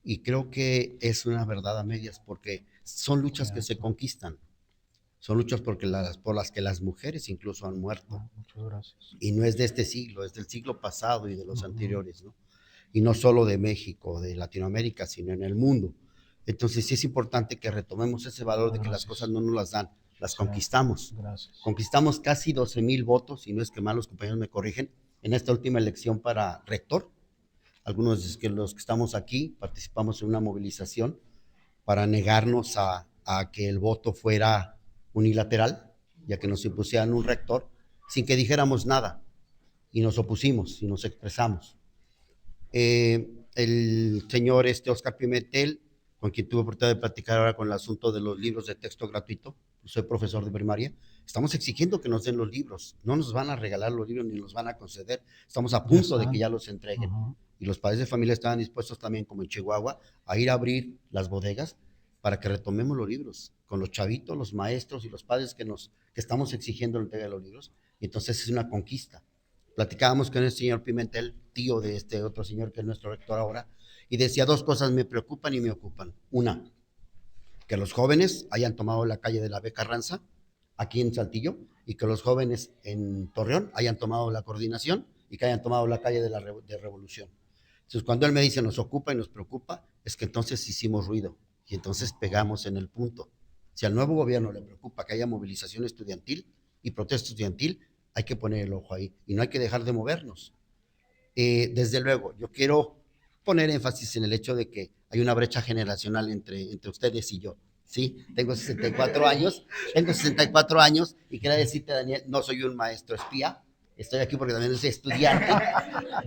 y creo que es una verdad a medias, porque son luchas que se conquistan, son luchas por las que las mujeres incluso han muerto. Muchas gracias. Y no es de este siglo, es del siglo pasado y de los anteriores, ¿no? Y no solo de México, de Latinoamérica, sino en el mundo. Entonces sí es importante que retomemos ese valor de que las cosas no nos las dan, las conquistamos. Gracias. Conquistamos casi 12,000 votos, y no es que mal los compañeros me corrigen, en esta última elección para rector. Algunos de los que estamos aquí participamos en una movilización para negarnos a que el voto fuera unilateral, ya que nos impusieran un rector, sin que dijéramos nada, y nos opusimos y nos expresamos. El señor Oscar Pimentel, con quien tuve oportunidad de platicar ahora con el asunto de los libros de texto gratuito, soy profesor de primaria, estamos exigiendo que nos den los libros, no nos van a regalar los libros ni los van a conceder, estamos a punto de que ya los entreguen. Y los padres de familia estaban dispuestos también, como en Chihuahua, a ir a abrir las bodegas para que retomemos los libros, con los chavitos, los maestros y los padres que estamos exigiendo la entrega de los libros. Y entonces es una conquista. Platicábamos con el señor Pimentel, tío de este otro señor que es nuestro rector ahora, y decía, dos cosas me preocupan y me ocupan. Una, que los jóvenes hayan tomado la calle de la B. Carranza, aquí en Saltillo, y que los jóvenes en Torreón hayan tomado la Coordinación y que hayan tomado la calle de Revolución. Entonces, cuando él me dice nos ocupa y nos preocupa, es que entonces hicimos ruido y entonces pegamos en el punto. Si al nuevo gobierno le preocupa que haya movilización estudiantil y protesta estudiantil, hay que poner el ojo ahí y no hay que dejar de movernos. Desde luego, yo quiero poner énfasis en el hecho de que hay una brecha generacional entre ustedes y yo. Sí, tengo 64 años y quería decirte, Daniel, no soy un maestro espía, estoy aquí porque también soy estudiante.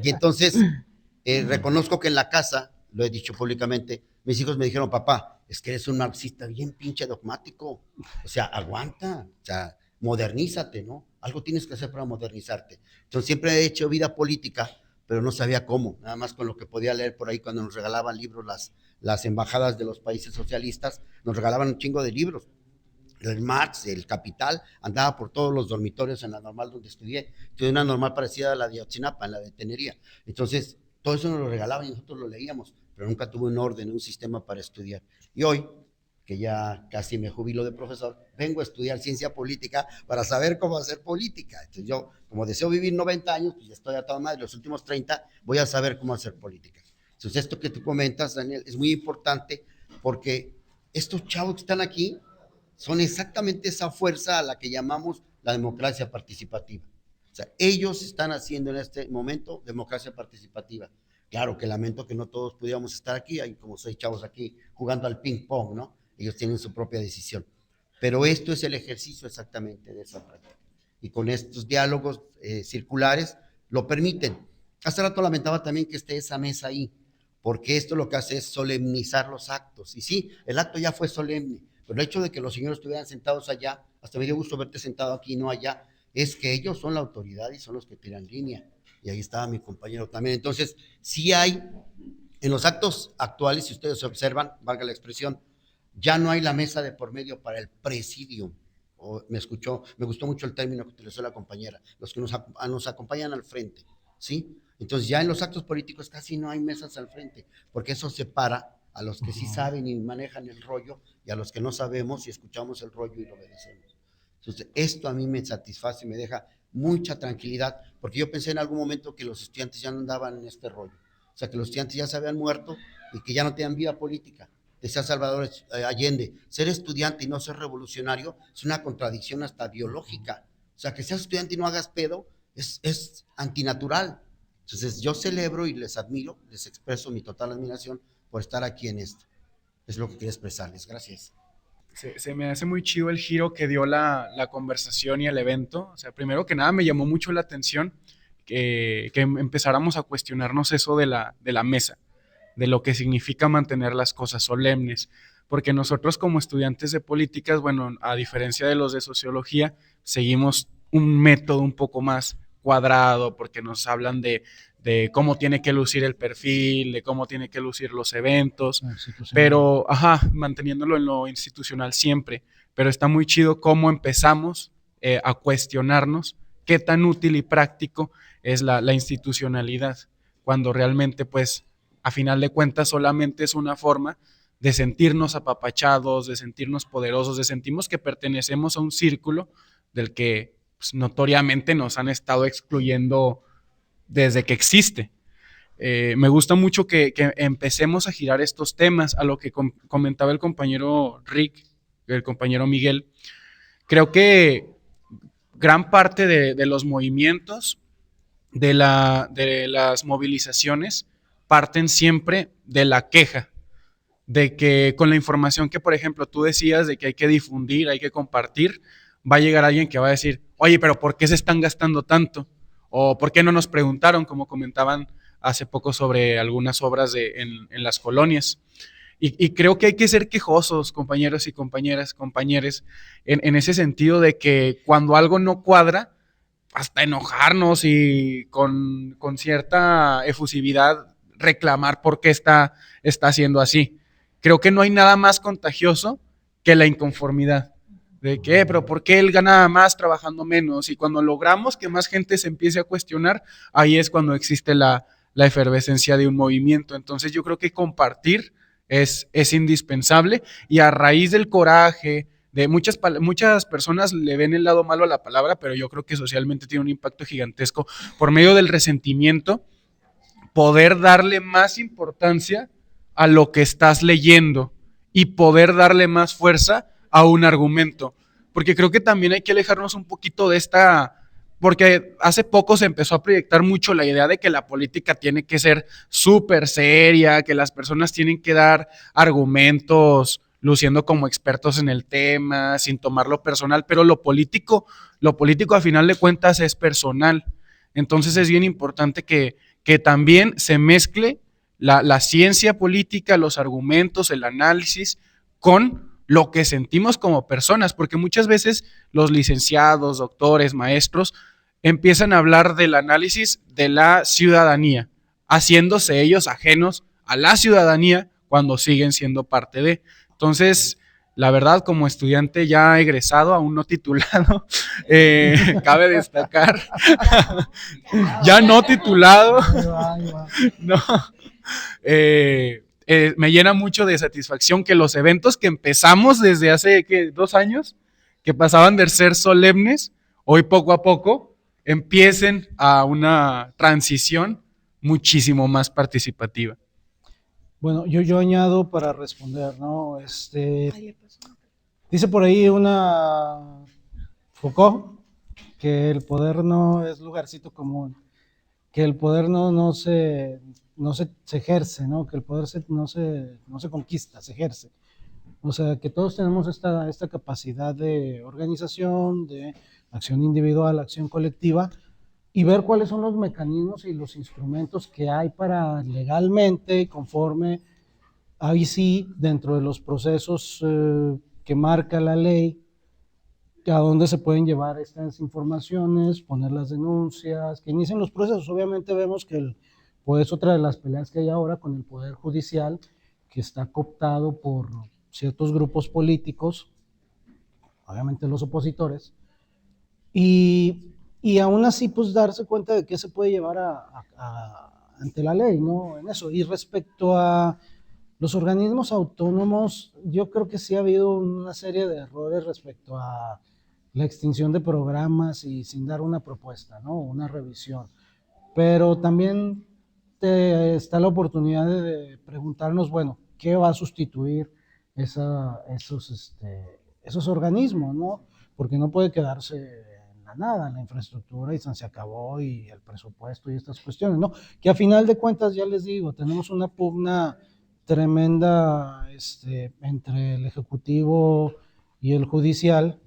Y entonces, reconozco que en la casa, lo he dicho públicamente, mis hijos me dijeron, papá, es que eres un marxista bien pinche dogmático, o sea, aguanta, o sea, modernízate, ¿no? Algo tienes que hacer para modernizarte. Entonces siempre he hecho vida política, pero no sabía cómo, nada más con lo que podía leer por ahí cuando nos regalaban libros las embajadas de los países socialistas, nos regalaban un chingo de libros. El Marx, el Capital, andaba por todos los dormitorios en la normal donde estudié una normal parecida a la de Ayotzinapa, en la de Tenería. Entonces, todo eso nos lo regalaban y nosotros lo leíamos, pero nunca tuve un orden, un sistema para estudiar. Y hoy, que ya casi me jubilo de profesor, vengo a estudiar ciencia política para saber cómo hacer política. Entonces yo, como deseo vivir 90 años, pues ya estoy a toda madre, los últimos 30 voy a saber cómo hacer política. Entonces esto que tú comentas, Daniel, es muy importante porque estos chavos que están aquí son exactamente esa fuerza a la que llamamos la democracia participativa. O sea, ellos están haciendo en este momento democracia participativa. Claro que lamento que no todos pudiéramos estar aquí, hay como 6 chavos aquí jugando al ping pong, ¿no? Ellos tienen su propia decisión. Pero esto es el ejercicio exactamente de esa práctica. Y con estos diálogos circulares lo permiten. Hace rato lamentaba también que esté esa mesa ahí, porque esto lo que hace es solemnizar los actos. Y sí, el acto ya fue solemne, pero el hecho de que los señores estuvieran sentados allá, hasta me dio gusto verte sentado aquí, no allá, es que ellos son la autoridad y son los que tiran línea. Y ahí estaba mi compañero también. Entonces, sí hay, en los actos actuales, si ustedes observan, valga la expresión, ya no hay la mesa de por medio para el presidium. me escuchó, me gustó mucho el término que utilizó la compañera, los que nos acompañan al frente, ¿sí? Entonces ya en los actos políticos casi no hay mesas al frente, porque eso separa a los que sí saben y manejan el rollo y a los que no sabemos y escuchamos el rollo y lo obedecemos. Entonces esto a mí me satisface y me deja mucha tranquilidad, porque yo pensé en algún momento que los estudiantes ya no andaban en este rollo, o sea, que los estudiantes ya se habían muerto y que ya no tenían vida política. Decía Salvador Allende, ser estudiante y no ser revolucionario es una contradicción hasta biológica. O sea, que seas estudiante y no hagas pedo es antinatural. Entonces yo celebro y les admiro, les expreso mi total admiración por estar aquí en esto. Es lo que quería expresarles. Gracias. Se me hace muy chido el giro que dio la conversación y el evento. O sea, primero que nada me llamó mucho la atención que empezáramos a cuestionarnos eso de la mesa, de lo que significa mantener las cosas solemnes, porque nosotros como estudiantes de políticas, bueno, a diferencia de los de sociología, seguimos un método un poco más cuadrado, porque nos hablan de cómo tiene que lucir el perfil, de cómo tiene que lucir los eventos, pero, manteniéndolo en lo institucional siempre, pero está muy chido cómo empezamos a cuestionarnos qué tan útil y práctico es la institucionalidad, cuando realmente, pues, a final de cuentas solamente es una forma de sentirnos apapachados, de sentirnos poderosos, de sentirnos que pertenecemos a un círculo del que pues, notoriamente nos han estado excluyendo desde que existe. Me gusta mucho que empecemos a girar estos temas, a lo que comentaba el compañero Rick, el compañero Miguel. Creo que gran parte de los movimientos, de las movilizaciones, parten siempre de la queja, de que con la información que, por ejemplo, tú decías de que hay que difundir, hay que compartir, va a llegar alguien que va a decir, oye, pero ¿por qué se están gastando tanto? O ¿por qué no nos preguntaron, como comentaban hace poco sobre algunas obras en las colonias? Y creo que hay que ser quejosos, compañeros y compañeras, compañeros, en ese sentido de que cuando algo no cuadra, hasta enojarnos y con cierta efusividad reclamar por qué está haciendo así. Creo que no hay nada más contagioso que la inconformidad. ¿De qué? ¿Pero por qué él gana más trabajando menos? Y cuando logramos que más gente se empiece a cuestionar, ahí es cuando existe la efervescencia de un movimiento. Entonces yo creo que compartir es indispensable y a raíz del coraje, de muchas personas le ven el lado malo a la palabra, pero yo creo que socialmente tiene un impacto gigantesco por medio del resentimiento, poder darle más importancia a lo que estás leyendo y poder darle más fuerza a un argumento. Porque creo que también hay que alejarnos un poquito de esta, porque hace poco se empezó a proyectar mucho la idea de que la política tiene que ser súper seria, que las personas tienen que dar argumentos luciendo como expertos en el tema, sin tomarlo personal, pero lo político a final de cuentas es personal. Entonces es bien importante que también se mezcle la ciencia política, los argumentos, el análisis con lo que sentimos como personas, porque muchas veces los licenciados, doctores, maestros empiezan a hablar del análisis de la ciudadanía, haciéndose ellos ajenos a la ciudadanía cuando siguen siendo parte de. Entonces, la verdad, como estudiante ya egresado, aún no titulado, cabe destacar, ya no titulado, no, me llena mucho de satisfacción que los eventos que empezamos desde hace 2 años, que pasaban de ser solemnes, hoy poco a poco empiecen a una transición muchísimo más participativa. Bueno, yo añado para responder, ¿no? Dice por ahí una Foucault que el poder no es lugarcito común, que el poder se ejerce, ¿no? Que el poder no se conquista, se ejerce. O sea, que todos tenemos esta capacidad de organización, de acción individual, acción colectiva, y ver cuáles son los mecanismos y los instrumentos que hay para legalmente, conforme, ahí sí, dentro de los procesos que marca la ley, a dónde se pueden llevar estas informaciones, poner las denuncias, que inicien los procesos. Obviamente vemos que pues otra de las peleas que hay ahora con el Poder Judicial, que está cooptado por ciertos grupos políticos obviamente los opositores, y aún así pues darse cuenta de que se puede llevar ante la ley, ¿no? En eso. Y respecto a los organismos autónomos, yo creo que sí ha habido una serie de errores respecto a la extinción de programas y sin dar una propuesta, ¿no? Una revisión. Pero también está la oportunidad de preguntarnos, bueno, ¿qué va a sustituir esos organismos, ¿no? Porque no puede quedarse en la nada, la infraestructura y se acabó y el presupuesto y estas cuestiones, ¿no? Que a final de cuentas, ya les digo, tenemos una pugna tremenda entre el Ejecutivo y el Judicial,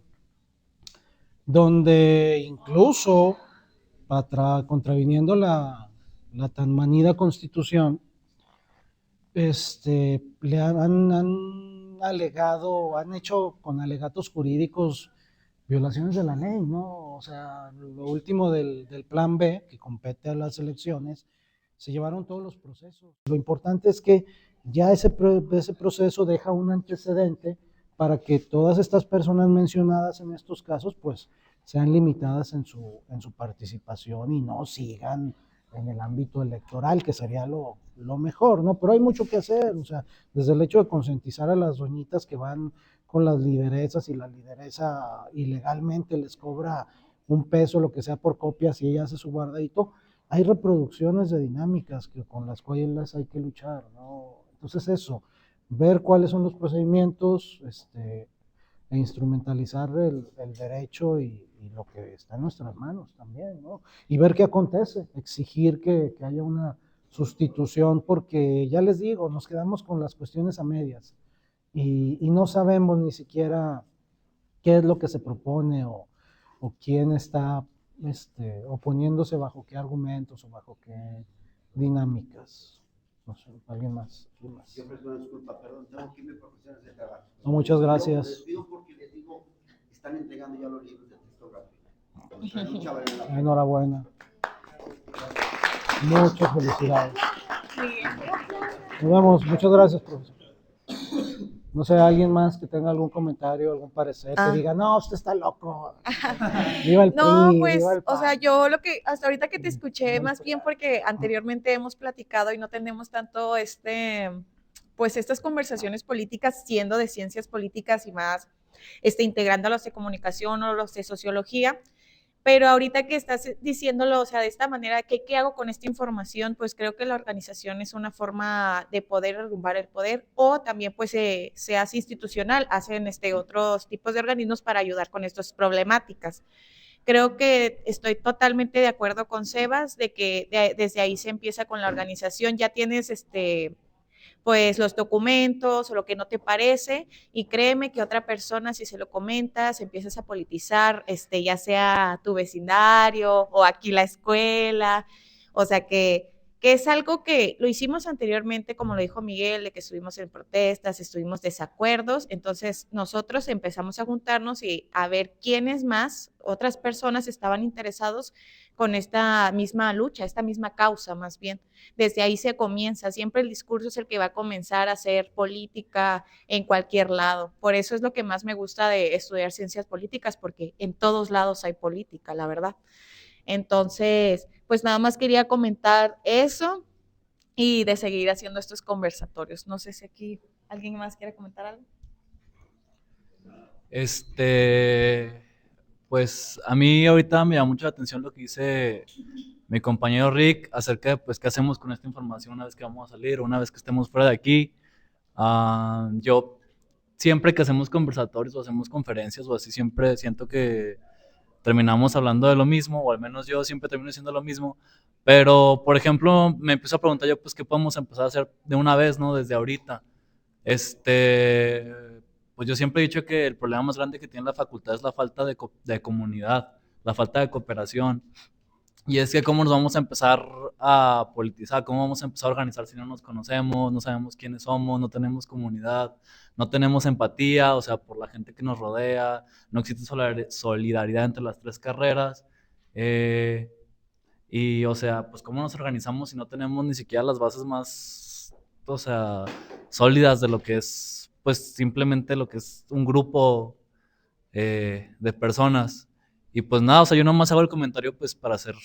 donde incluso contraviniendo la tan manida Constitución, le han alegado, han hecho con alegatos jurídicos violaciones de la ley, ¿no? O sea, lo último del Plan B, que compete a las elecciones, se llevaron todos los procesos. Lo importante es que ya ese proceso deja un antecedente para que todas estas personas mencionadas en estos casos, pues, sean limitadas en su participación y no sigan en el ámbito electoral, que sería lo mejor, ¿no? Pero hay mucho que hacer, o sea, desde el hecho de concientizar a las doñitas que van con las lideresas y la lideresa ilegalmente les cobra un peso, lo que sea por copias y ella hace su guardadito, hay reproducciones de dinámicas con las cuales hay que luchar, ¿no? Entonces eso, ver cuáles son los procedimientos, e instrumentalizar el derecho y lo que está en nuestras manos también, ¿no? Y ver qué acontece, exigir que haya una sustitución, porque ya les digo, nos quedamos con las cuestiones a medias y no sabemos ni siquiera qué es lo que se propone o quién está oponiéndose bajo qué argumentos o bajo qué dinámicas. No sé, ¿alguien más? Siempre es una disculpa, perdón, tengo que irme por cuestiones de trabajo. No, muchas gracias. Les pido porque les digo, están entregando ya los libros de texto gratuito. Enhorabuena. Muchas felicidades. Nos vemos. Muchas gracias, profesor. No sé, alguien más que tenga algún comentario, algún parecer, que diga, no, usted está loco. Viva el No, PRI, pues, viva el o PAN. sea, yo lo que, hasta ahorita que te escuché, más bien porque anteriormente hemos platicado y no tenemos tanto pues estas conversaciones políticas siendo de ciencias políticas y más, integrando los de comunicación o los de sociología. Pero ahorita que estás diciéndolo, o sea, de esta manera, ¿qué hago con esta información? Pues creo que la organización es una forma de poder derrumbar el poder o también pues se hace institucional, hacen otros tipos de organismos para ayudar con estas problemáticas. Creo que estoy totalmente de acuerdo con Sebas de que desde ahí se empieza con la organización, ya tienes pues los documentos o lo que no te parece y créeme que otra persona si se lo comentas empiezas a politizar ya sea tu vecindario o aquí la escuela, o sea que es algo que lo hicimos anteriormente, como lo dijo Miguel, de que estuvimos en protestas, estuvimos desacuerdos, entonces nosotros empezamos a juntarnos y a ver quiénes más, otras personas estaban interesados con esta misma lucha, esta misma causa más bien. Desde ahí se comienza, siempre el discurso es el que va a comenzar a hacer política en cualquier lado. Por eso es lo que más me gusta de estudiar ciencias políticas, porque en todos lados hay política, la verdad. Entonces, pues nada más quería comentar eso y de seguir haciendo estos conversatorios. No sé si aquí alguien más quiere comentar algo. Pues a mí ahorita me llama mucho la atención lo que dice mi compañero Rick acerca de pues qué hacemos con esta información una vez que vamos a salir o una vez que estemos fuera de aquí. Yo siempre que hacemos conversatorios o hacemos conferencias o así, siempre siento que terminamos hablando de lo mismo, o al menos yo siempre termino diciendo lo mismo, pero por ejemplo me empiezo a preguntar yo pues qué podemos empezar a hacer de una vez, ¿no? Desde ahorita. Pues yo siempre he dicho que el problema más grande que tiene la facultad es la falta de comunidad, la falta de cooperación. Y es que cómo nos vamos a empezar a politizar, cómo vamos a empezar a organizar si no nos conocemos, no sabemos quiénes somos, no tenemos comunidad, no tenemos empatía, o sea, por la gente que nos rodea, no existe solidaridad entre las tres carreras. Y, o sea, pues cómo nos organizamos si no tenemos ni siquiera las bases más, o sea, sólidas de lo que es, pues simplemente lo que es un grupo de personas. Y pues nada, o sea, yo nomás hago el comentario pues para hacer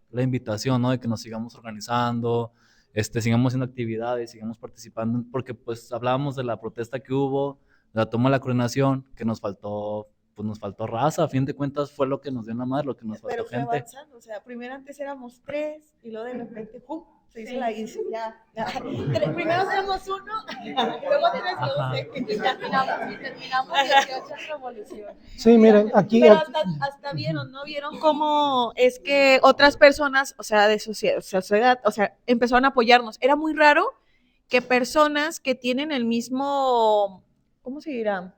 la invitación, ¿no? De que nos sigamos organizando, sigamos haciendo actividades, sigamos participando, porque pues hablábamos de la protesta que hubo, de la toma de la coordinación, que pues nos faltó raza, a fin de cuentas fue lo que nos dio en la madre, lo que nos faltó Pero fue gente. avanzando, o sea, primero antes éramos 3 y luego de repente, ¡pum! Se hizo la isla, ya. Primero éramos 1, luego 3, luego 6, y terminamos 18 en revolución. Sí, miren, aquí, Pero hasta vieron, ¿no? Vieron cómo es que otras personas, o sea, de sociedad, o sea, empezaron a apoyarnos. Era muy raro que personas que tienen el mismo, ¿cómo se dirá?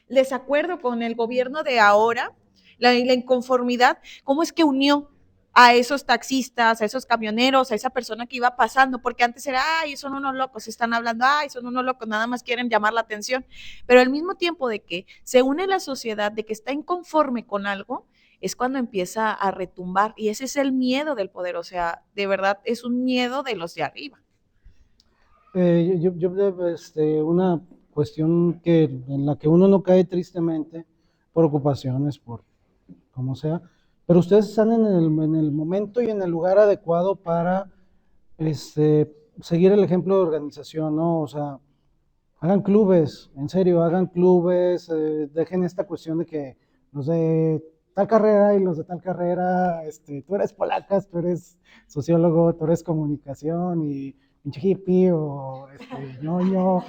Desacuerdo con el gobierno de ahora, la inconformidad, ¿cómo es que unió a esos taxistas, a esos camioneros, a esa persona que iba pasando? Porque antes era, ay, son unos locos, están hablando, ay, son unos locos, nada más quieren llamar la atención. Pero al mismo tiempo de que se une la sociedad, de que está inconforme con algo, es cuando empieza a retumbar. Y ese es el miedo del poder, o sea, de verdad es un miedo de los de arriba. una cuestión en la que uno no cae tristemente por ocupaciones, por como sea, pero ustedes están en el momento y en el lugar adecuado para seguir el ejemplo de organización, ¿no? O sea, hagan clubes, en serio, hagan clubes, dejen esta cuestión de que los de tal carrera y los de tal carrera, tú eres polacas, tú eres sociólogo, tú eres comunicación y pinche hippie o ñoño,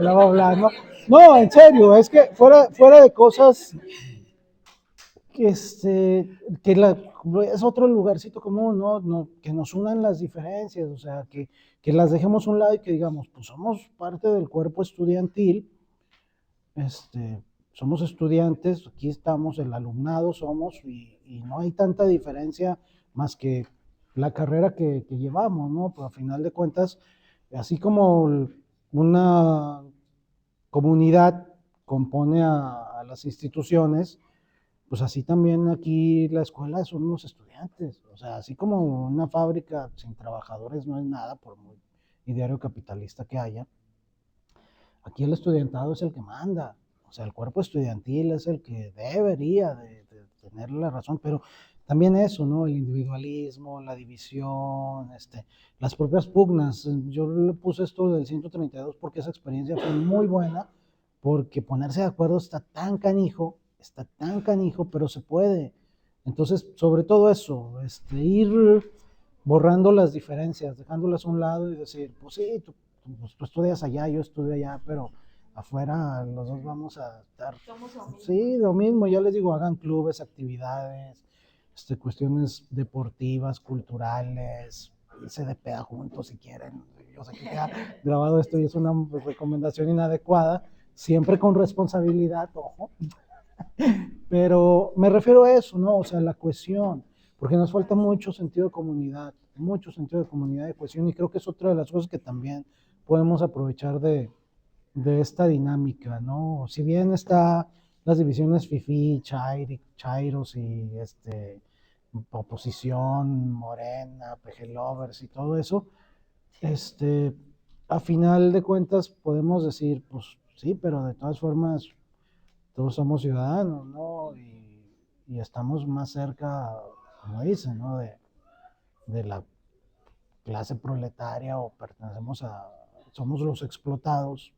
bla, bla, bla, ¿no? No, en serio, es que fuera de cosas que, es otro lugarcito común, ¿no? No, que nos unan las diferencias, o sea, que las dejemos a un lado y que digamos, pues somos parte del cuerpo estudiantil, somos estudiantes, aquí estamos, el alumnado somos, y no hay tanta diferencia más que la carrera que llevamos, ¿no? Pero a final de cuentas, así como una comunidad compone a las instituciones, pues así también aquí la escuela son los estudiantes. O sea, así como una fábrica sin trabajadores no es nada, por muy ideario capitalista que haya, aquí el estudiantado es el que manda. O sea, el cuerpo estudiantil es el que debería de tener la razón, pero también eso, ¿no? El individualismo, la división, las propias pugnas. Yo le puse esto del 132 porque esa experiencia fue muy buena, porque ponerse de acuerdo está tan canijo, pero se puede. Entonces, sobre todo eso, ir borrando las diferencias, dejándolas a un lado y decir, pues sí, tú estudias allá, yo estudio allá, pero afuera los dos vamos a estar. Sí, lo mismo, ya les digo, hagan clubes, actividades, cuestiones deportivas, culturales, irse de peda juntos si quieren. Yo sé que queda grabado esto y es una recomendación inadecuada, siempre con responsabilidad, ojo. Pero me refiero a eso, ¿no? O sea, la cohesión, porque nos falta mucho sentido de comunidad y cohesión, y creo que es otra de las cosas que también podemos aprovechar de esta dinámica, ¿no? Si bien está las divisiones FIFI, Chairos y oposición, Morena, PG Lovers y todo eso, a final de cuentas podemos decir, pues sí, pero de todas formas todos somos ciudadanos, ¿no? Y estamos más cerca, como dicen, ¿no? De la clase proletaria o somos los explotados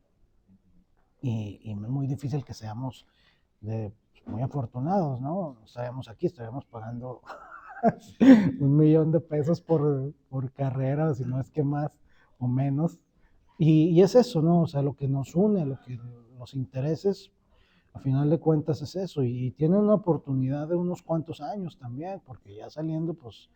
y es muy difícil que seamos muy afortunados, ¿no? Estaríamos aquí, estaríamos pagando 1,000,000 de pesos por carrera, si no es que más o menos. Y es eso, ¿no? O sea, lo que nos une, los intereses, a final de cuentas es eso, y tiene una oportunidad de unos cuantos años también, porque ya saliendo, pues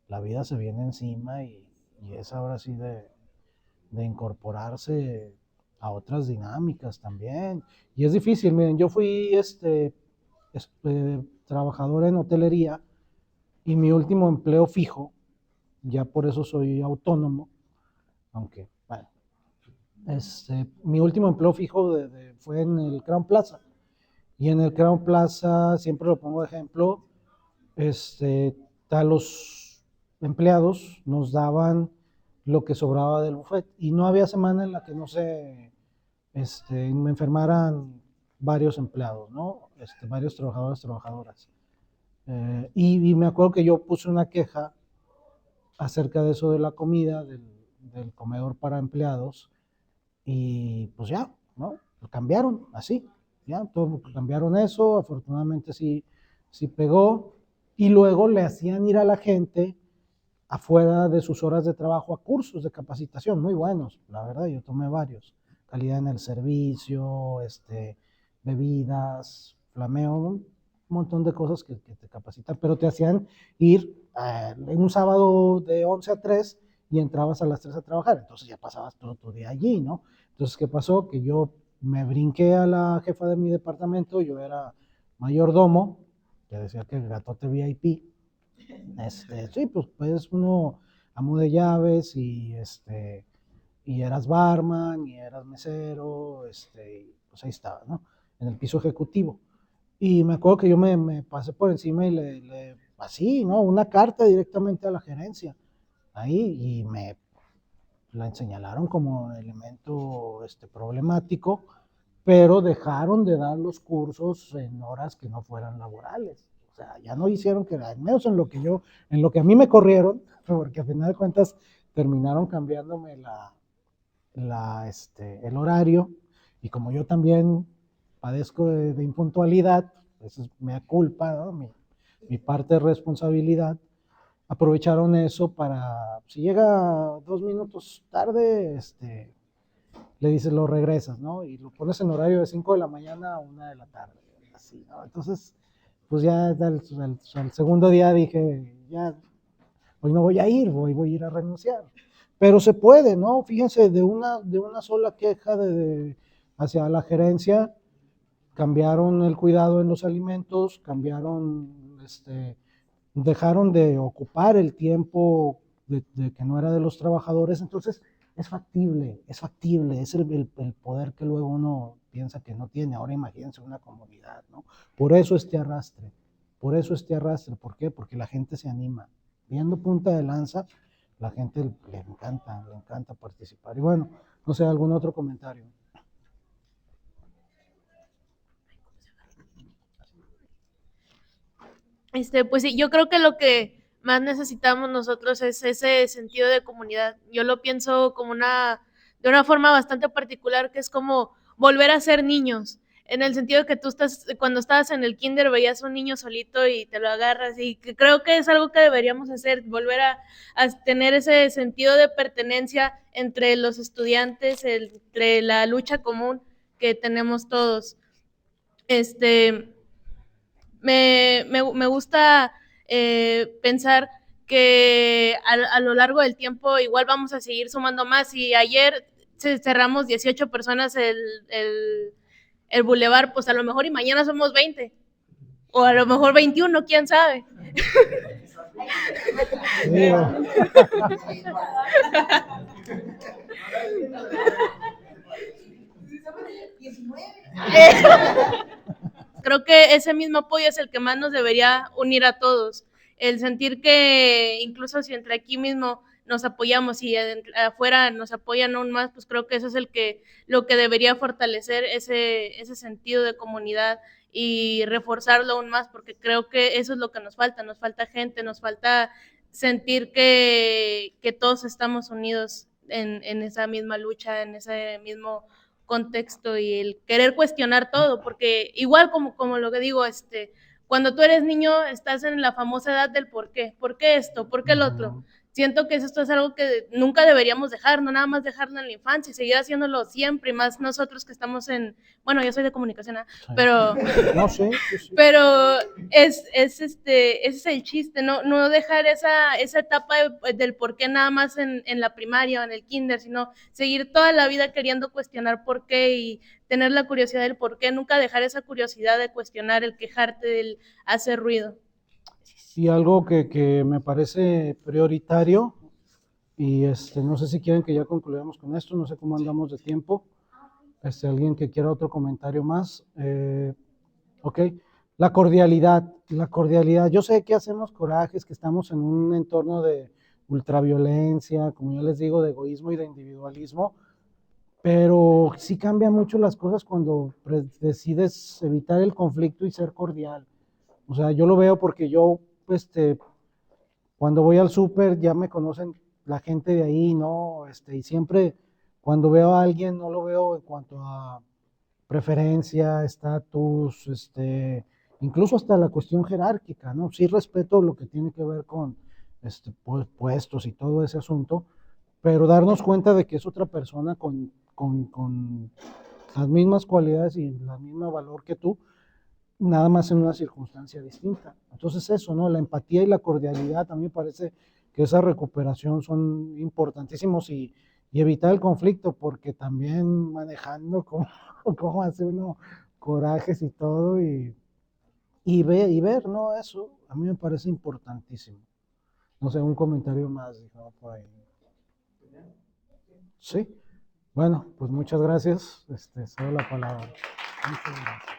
la vida se viene encima y es ahora sí de incorporarse a otras dinámicas también. Y es difícil, miren, yo fui trabajador en hotelería y mi último empleo fijo, ya por eso soy autónomo, aunque, bueno, mi último empleo fijo fue en el Crown Plaza. Y en el Crown Plaza, siempre lo pongo de ejemplo, a los empleados nos daban lo que sobraba del buffet y no había semana en la que no me enfermaran varios empleados, ¿no? Varios trabajadores, trabajadoras. Y me acuerdo que yo puse una queja acerca de eso de la comida, del comedor para empleados, y pues ya, ¿no? Lo cambiaron así, ya, todo, cambiaron eso, afortunadamente sí pegó, y luego le hacían ir a la gente afuera de sus horas de trabajo a cursos de capacitación, muy buenos, la verdad, yo tomé varios, calidad en el servicio, bebidas, flameo, un montón de cosas que te capacitan, pero te hacían ir en un sábado de 11 a 3 y entrabas a las 3 a trabajar, entonces ya pasabas todo tu día allí, ¿no? Entonces, ¿qué pasó? Que yo me brinqué a la jefa de mi departamento, yo era mayordomo, que decía que el gatote VIP, sí, pues uno amo de llaves y eras barman y eras mesero, y pues ahí estaba, ¿no? En el piso ejecutivo. Y me acuerdo que yo me pasé por encima y así, ¿no? Una carta directamente a la gerencia, ahí, y me la señalaron como elemento problemático, pero dejaron de dar los cursos en horas que no fueran laborales. O sea, ya no hicieron que, al menos en lo que a mí me corrieron, porque a final de cuentas terminaron cambiándome el horario, y como yo también padezco de impuntualidad, eso es mea culpa, ¿no? Mi parte de responsabilidad, aprovecharon eso para, si llega 2 minutos tarde, le dices lo regresas, ¿no? Y lo pones en horario de 5 de la mañana a 1 de la tarde, así, ¿no? Entonces, pues ya al segundo día dije, ya, hoy no voy a ir, voy a ir a renunciar. Pero se puede, ¿no? Fíjense, de una sola queja hacia la gerencia, cambiaron el cuidado en los alimentos, dejaron de ocupar el tiempo de que no era de los trabajadores, entonces es factible, es el poder que luego uno piensa que no tiene. Ahora imagínense una comunidad, ¿no? Por eso arrastre, ¿por qué? Porque la gente se anima, viendo punta de lanza, la gente le encanta participar. Y bueno, no sé, ¿algún otro comentario? Pues sí, yo creo que lo que más necesitamos nosotros es ese sentido de comunidad. Yo lo pienso como de una forma bastante particular, que es como volver a ser niños, en el sentido de que cuando estabas en el kinder veías un niño solito y te lo agarras, y que creo que es algo que deberíamos hacer, volver a tener ese sentido de pertenencia entre los estudiantes, entre la lucha común que tenemos todos. Me gusta pensar que a lo largo del tiempo igual vamos a seguir sumando más. Y ayer cerramos 18 personas el bulevar, pues a lo mejor y mañana somos 20 o a lo mejor 21, quién sabe. Creo que ese mismo apoyo es el que más nos debería unir a todos. El sentir que incluso si entre aquí mismo nos apoyamos y afuera nos apoyan aún más, pues creo que eso es lo que debería fortalecer ese sentido de comunidad y reforzarlo aún más, porque creo que eso es lo que nos falta gente, nos falta sentir que todos estamos unidos en esa misma lucha, en ese mismo contexto, y el querer cuestionar todo, porque igual como lo que digo, cuando tú eres niño estás en la famosa edad del por qué esto, por qué el otro. Siento que esto es algo que nunca deberíamos dejar, no nada más dejarlo en la infancia y seguir haciéndolo siempre, y más nosotros que estamos bueno, yo soy de comunicación, ¿eh? Pero no sé, sí. Pero ese es el chiste, no dejar esa etapa del por qué nada más en la primaria o en el kinder, sino seguir toda la vida queriendo cuestionar por qué y tener la curiosidad del por qué, nunca dejar esa curiosidad de cuestionar, el quejarte, del hacer ruido. Y algo que me parece prioritario, y no sé si quieren que ya concluyamos con esto, no sé cómo andamos de tiempo, alguien que quiera otro comentario más, ok, la cordialidad, yo sé que hacemos corajes, que estamos en un entorno de ultraviolencia, como yo les digo, de egoísmo y de individualismo, pero sí cambia mucho las cosas cuando decides evitar el conflicto y ser cordial. O sea, yo lo veo porque yo, cuando voy al súper ya me conocen la gente de ahí, ¿no? Y siempre cuando veo a alguien no lo veo en cuanto a preferencia, estatus, incluso hasta la cuestión jerárquica, ¿no? Sí respeto lo que tiene que ver con puestos y todo ese asunto, pero darnos cuenta de que es otra persona con las mismas cualidades y el mismo valor que tú, nada más en una circunstancia distinta. Entonces eso, ¿no? La empatía y la cordialidad, a mí me parece que esa recuperación son importantísimos y evitar el conflicto, porque también manejando cómo hace uno corajes y todo, y ver, ¿no? Eso a mí me parece importantísimo. No sé, un comentario más, ¿no? Por ahí. Sí. Bueno, pues muchas gracias. Cedo la palabra. Muchas gracias.